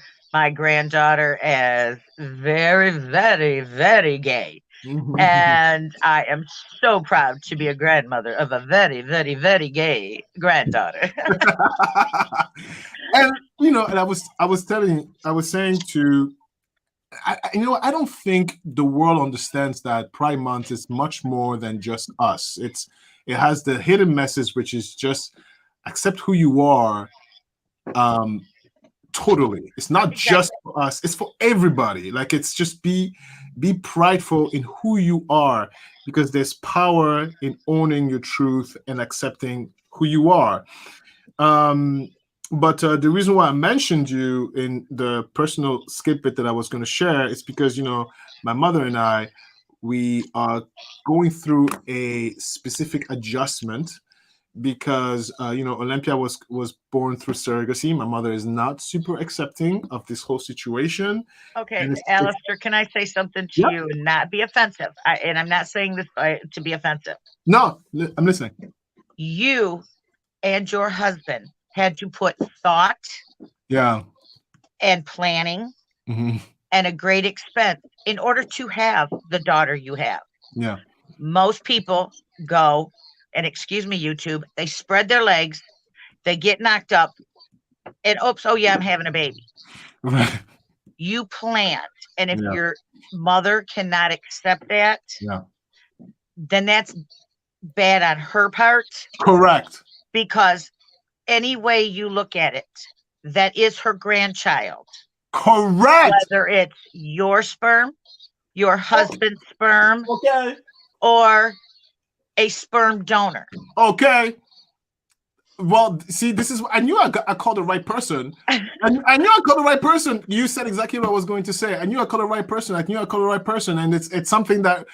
is very, very, very gay. And I am so proud to be a grandmother of a very, very, very gay granddaughter. And and I was saying to, I don't think the world understands that Pride Month is much more than just us. It has the hidden message, which is just accept who you are. Totally, it's not just for us; it's for everybody. Like, it's just be prideful in who you are, because there's power in owning your truth and accepting who you are. But the reason why I mentioned you in the personal skit that I was going to share is because my mother and I, we are going through a specific adjustment because Olympia was born through surrogacy. My mother is not super accepting of this whole situation. Okay, Alistair, can I say something to you and not be offensive? And I'm not saying this to be offensive. No, I'm listening. You and your husband had to put thought, and planning, and a great expense in order to have the daughter you have. Yeah. Most people go, and excuse me, YouTube, they spread their legs, they get knocked up, and oops, oh yeah, I'm having a baby. Right. You planned, and if your mother cannot accept that, then that's bad on her part. Correct. Because any way you look at it, that is her grandchild. Correct. Whether it's your sperm, your husband's sperm, okay, or a sperm donor. Okay. Well, see, this is, I knew I called the right person. I knew I called the right person. You said exactly what I was going to say. I knew I called the right person. And it's something that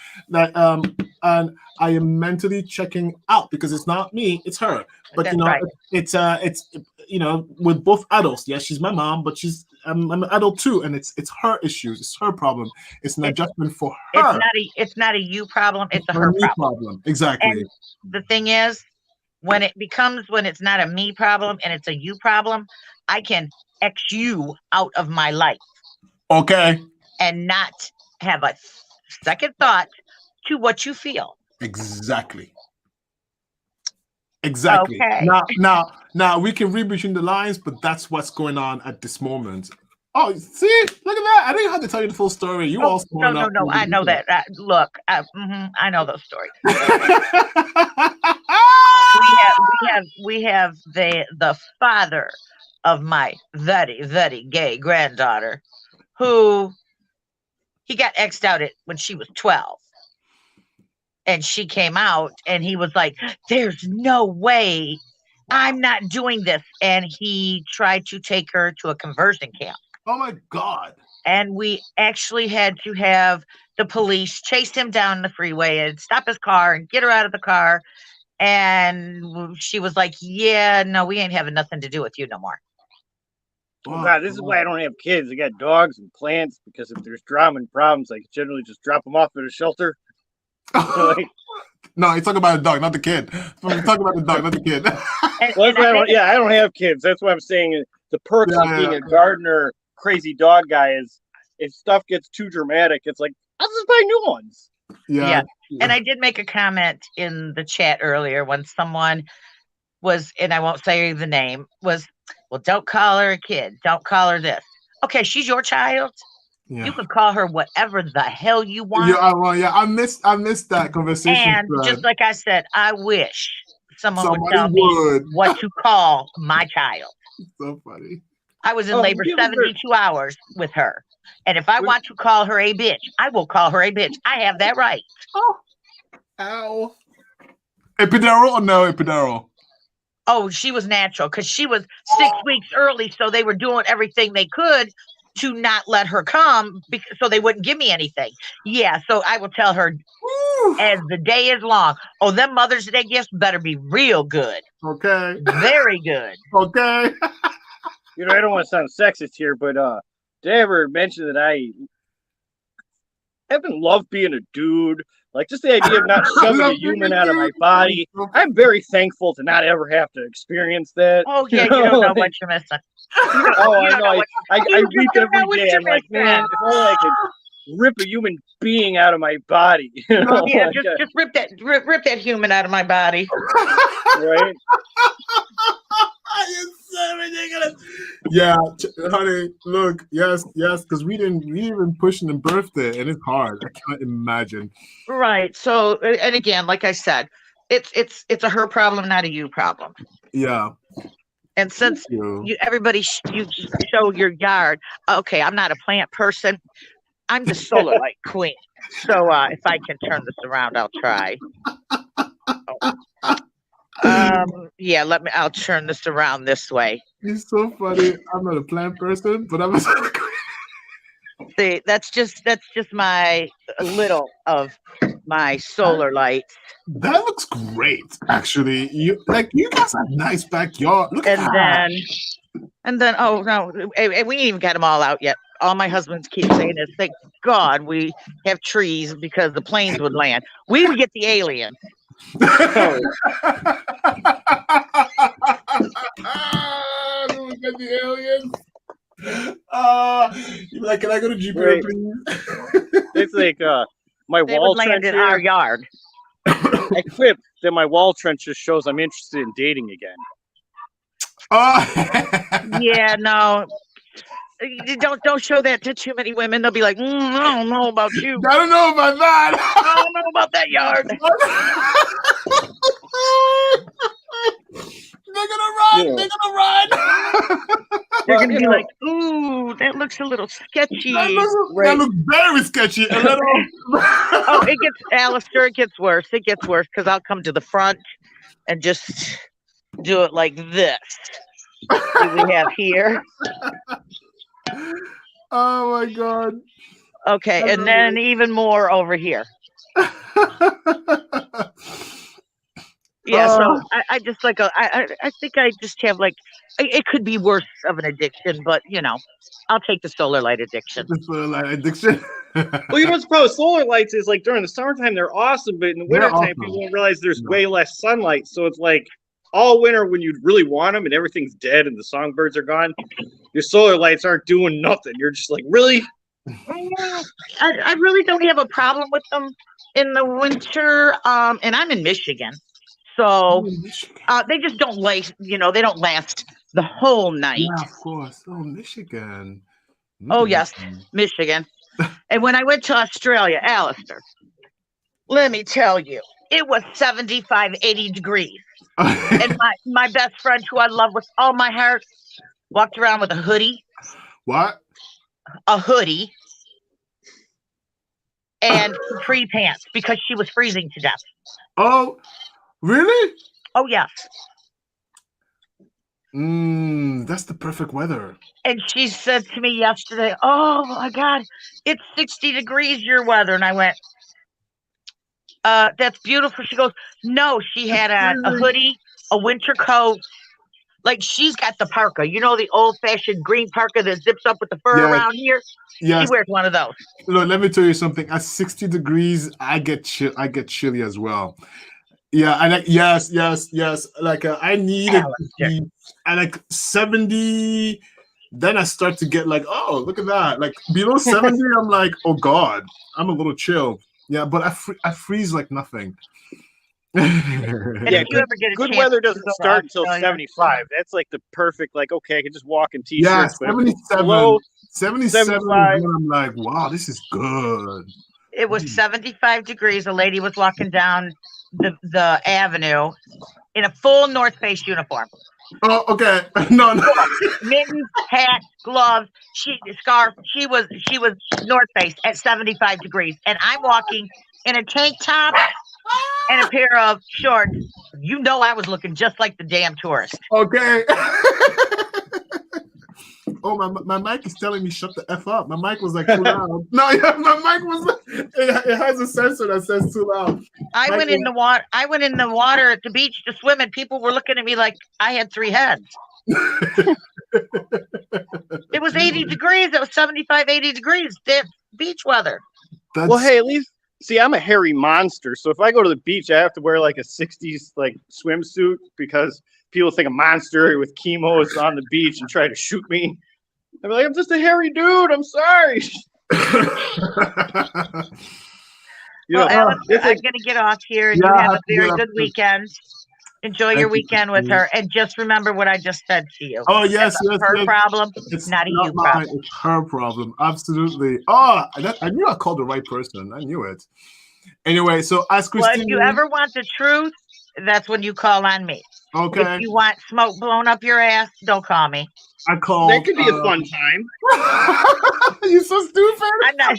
and I am mentally checking out, because it's not me, it's her. But right. it's we're both adults. Yeah, she's my mom, but I'm an adult too, and it's her issues, it's her problem. It's an adjustment for her. It's not a you problem, it's a her problem. Exactly. And the thing is, when it's not a me problem and it's a you problem, I can X you out of my life. Okay. And not have a second thought to what you feel. Exactly. Okay. Now we can read between the lines, but that's what's going on at this moment. Oh, see, look at that! I didn't have to tell you the full story. You also no. I know that. Look, I know those stories. we have the father of my very, very gay granddaughter, who he got X'd out when she was 12. And she came out and he was like, there's no way, I'm not doing this. And he tried to take her to a conversion camp. Oh my God. And we actually had to have the police chase him down the freeway and stop his car and get her out of the car. And she was like, yeah, no, we ain't having nothing to do with you no more. Oh God, this is why I don't have kids. I got dogs and plants, because if there's drama and problems, I generally just drop them off at a shelter. No, he's talking about the dog, not the kid. He's talking about the dog, not the kid. I don't have kids. That's what I'm saying. The perks of being a gardener, crazy dog guy is, if stuff gets too dramatic, it's like, I'll just buy new ones. Yeah. And I did make a comment in the chat earlier when someone was, and I won't say the name, was, well, don't call her a kid. Don't call her this. Okay, she's your child. Yeah. You can call her whatever the hell you want. I missed that conversation. And just like I said, I wish somebody would tell me what to call my child. So funny. I was in labor 72 hours with her. And if I want to call her a bitch, I will call her a bitch. I have that right. Oh. Ow. Epidural or no epidural? Oh, she was natural, because she was 6 weeks early, so they were doing everything they could to not let her come, so they wouldn't give me anything. Yeah, so I will tell her, as the day is long. Oh, them Mother's Day gifts better be real good. Okay. Very good. Okay. I don't want to sound sexist here, but did I ever mention that I haven't loved being a dude? Like, just the idea of not shoving a human out of my body. I'm very thankful to not ever have to experience that. Oh, yeah, you don't know what you're missing. Oh, I know. I you weep don't know every what day. you're I'm like, missing. man, if only I could rip a human being out of my body. Yeah, just rip that human out of my body. Right? It's so ridiculous. Yeah, honey, look, yes, because we didn't even push in the birthday, and it's hard. I can't imagine. Right. So, and again, like I said, it's a her problem, not a you problem. Yeah. And since everybody you show your yard, okay, I'm not a plant person. I'm the solar light queen. So if I can turn this around, I'll try. Yeah, I'll turn this around this way. It's so funny. I'm not a plant person, but I'm a See, that's just my little of my solar lights. That looks great, actually. You guys have nice backyard. Look at that. And then oh no, we ain't even got them all out yet. All my husbands keep saying is, thank God we have trees because the planes would land. We would get the aliens. We get the aliens. You're like, can I go to Jupiter, please? It's like my They wall would land trench in our yard. I quip that my wall trench just shows I'm interested in dating again. Yeah, no. Don't show that to too many women. They'll be like, I don't know about you. I don't know about that. I don't know about that yard. They're gonna run. Yeah. They're gonna run. They're gonna be like, ooh, that looks a little sketchy. That looks very sketchy. A little. Oh, Alistair, it gets worse. It gets worse because I'll come to the front and just do it like this. See we have here. Oh my God. Okay, and then even more over here. Yeah, so I just like I think I just have like it could be worse of an addiction, but I'll take the solar light addiction. The solar light addiction. Well, what's the problem? Solar lights is like during the summertime they're awesome, but in the wintertime people don't realize there's way less sunlight, so it's like all winter when you really want them and everything's dead and the songbirds are gone, your solar lights aren't doing nothing. You're just like, really? I really don't have a problem with them in the winter, and I'm in Michigan. So they just don't last, they don't last the whole night. Yeah, of course. Oh, Michigan. Oh, yes, Michigan. And when I went to Australia, Alistair, let me tell you, it was 75, 80 degrees. And my best friend, who I love with all my heart, walked around with a hoodie. What? A hoodie. And free pants because she was freezing to death. Oh, really? Oh, yes. That's the perfect weather. And she said to me yesterday, oh, my God, it's 60 degrees, your weather. And I went, that's beautiful. She goes, no, she had a hoodie, a winter coat. Like she's got the parka, the old-fashioned green parka that zips up with the fur around here. Yes. She wears one of those. Look, let me tell you something. At 60 degrees, I get chilly as well. Yeah, and yes. Like I need it. And like 70, then I start to get like, oh, look at that. Like below 70, I'm like, oh God, I'm a little chilled. Yeah, but I freeze like nothing. Yeah, good weather doesn't start until 75. That's like the perfect, like, okay, I can just walk in t-shirts. Yeah, 77. 77 I'm like, wow, this is good. It was 75 degrees. A lady was walking down the avenue in a full North Face uniform. Oh, okay. No. Mittens, hat, gloves, scarf. She was North Face at 75 degrees. And I'm walking in a tank top and a pair of shorts. I was looking just like the damn tourist. Okay. Oh, my mic is telling me shut the F up. My mic was like too loud. No, yeah, my mic was. It has a sensor that says too loud. I went in the water. I went in the water at the beach to swim, and people were looking at me like I had 3 heads. It was 80 degrees. It was 75, 80 degrees. That's beach weather. Well, hey, at least see, I'm a hairy monster, so if I go to the beach, I have to wear like a '60s like swimsuit because people think a monster with chemo is on the beach and try to shoot me. I'm like, I'm just a hairy dude. I'm sorry. Well, Alex, I'm going to get off here, and Yeah, you I have a have to very get good off. weekend. Enjoy your Thank you, weekend with Christine. her, and just remember what I just said to you. Oh yes, That's yes, her yes. problem, It's not a you mine. problem. It's her problem. Absolutely. Oh, I knew I called the right person. I knew it. Anyway, so as Well, Christine. if you ever want the truth, that's when you call on me. Okay. If you want smoke blown up your ass, don't call me. I called. That could be a fun time. You're so stupid. I'm not.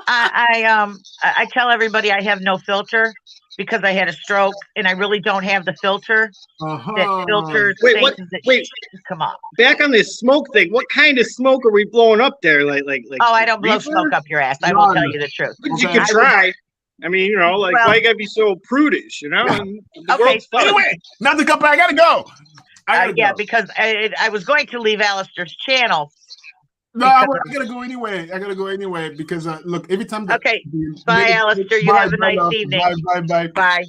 I tell everybody I have no filter because I had a stroke and I really don't have the filter. That filters Wait, things what? that Wait, come off. back on this smoke thing. What kind of smoke are we blowing up there? Like Oh, I don't blow reefer? smoke up your ass. I will tell you the truth. But you Okay. could try. I mean, you know, like Well- why you gotta be so prudish? You know. And the Okay, world's fun. Anyway, not the cup. I gotta go. Yeah, because I was going to leave Alistair's channel. No, I gotta go anyway. I gotta go anyway because look, every time. Okay. Bye, Alistair. You have a nice evening. Bye. Bye.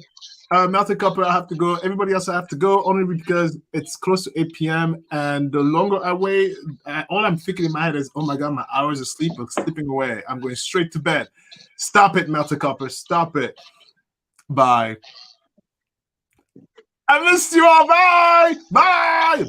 Melted Copper, I have to go. Everybody else, I have to go only because it's close to 8 p.m. And the longer I wait, all I'm thinking in my head is, oh my God, my hours of sleep are slipping away. I'm going straight to bed. Stop it, Melted Copper. Stop it. Bye. I missed you all. Bye. Bye.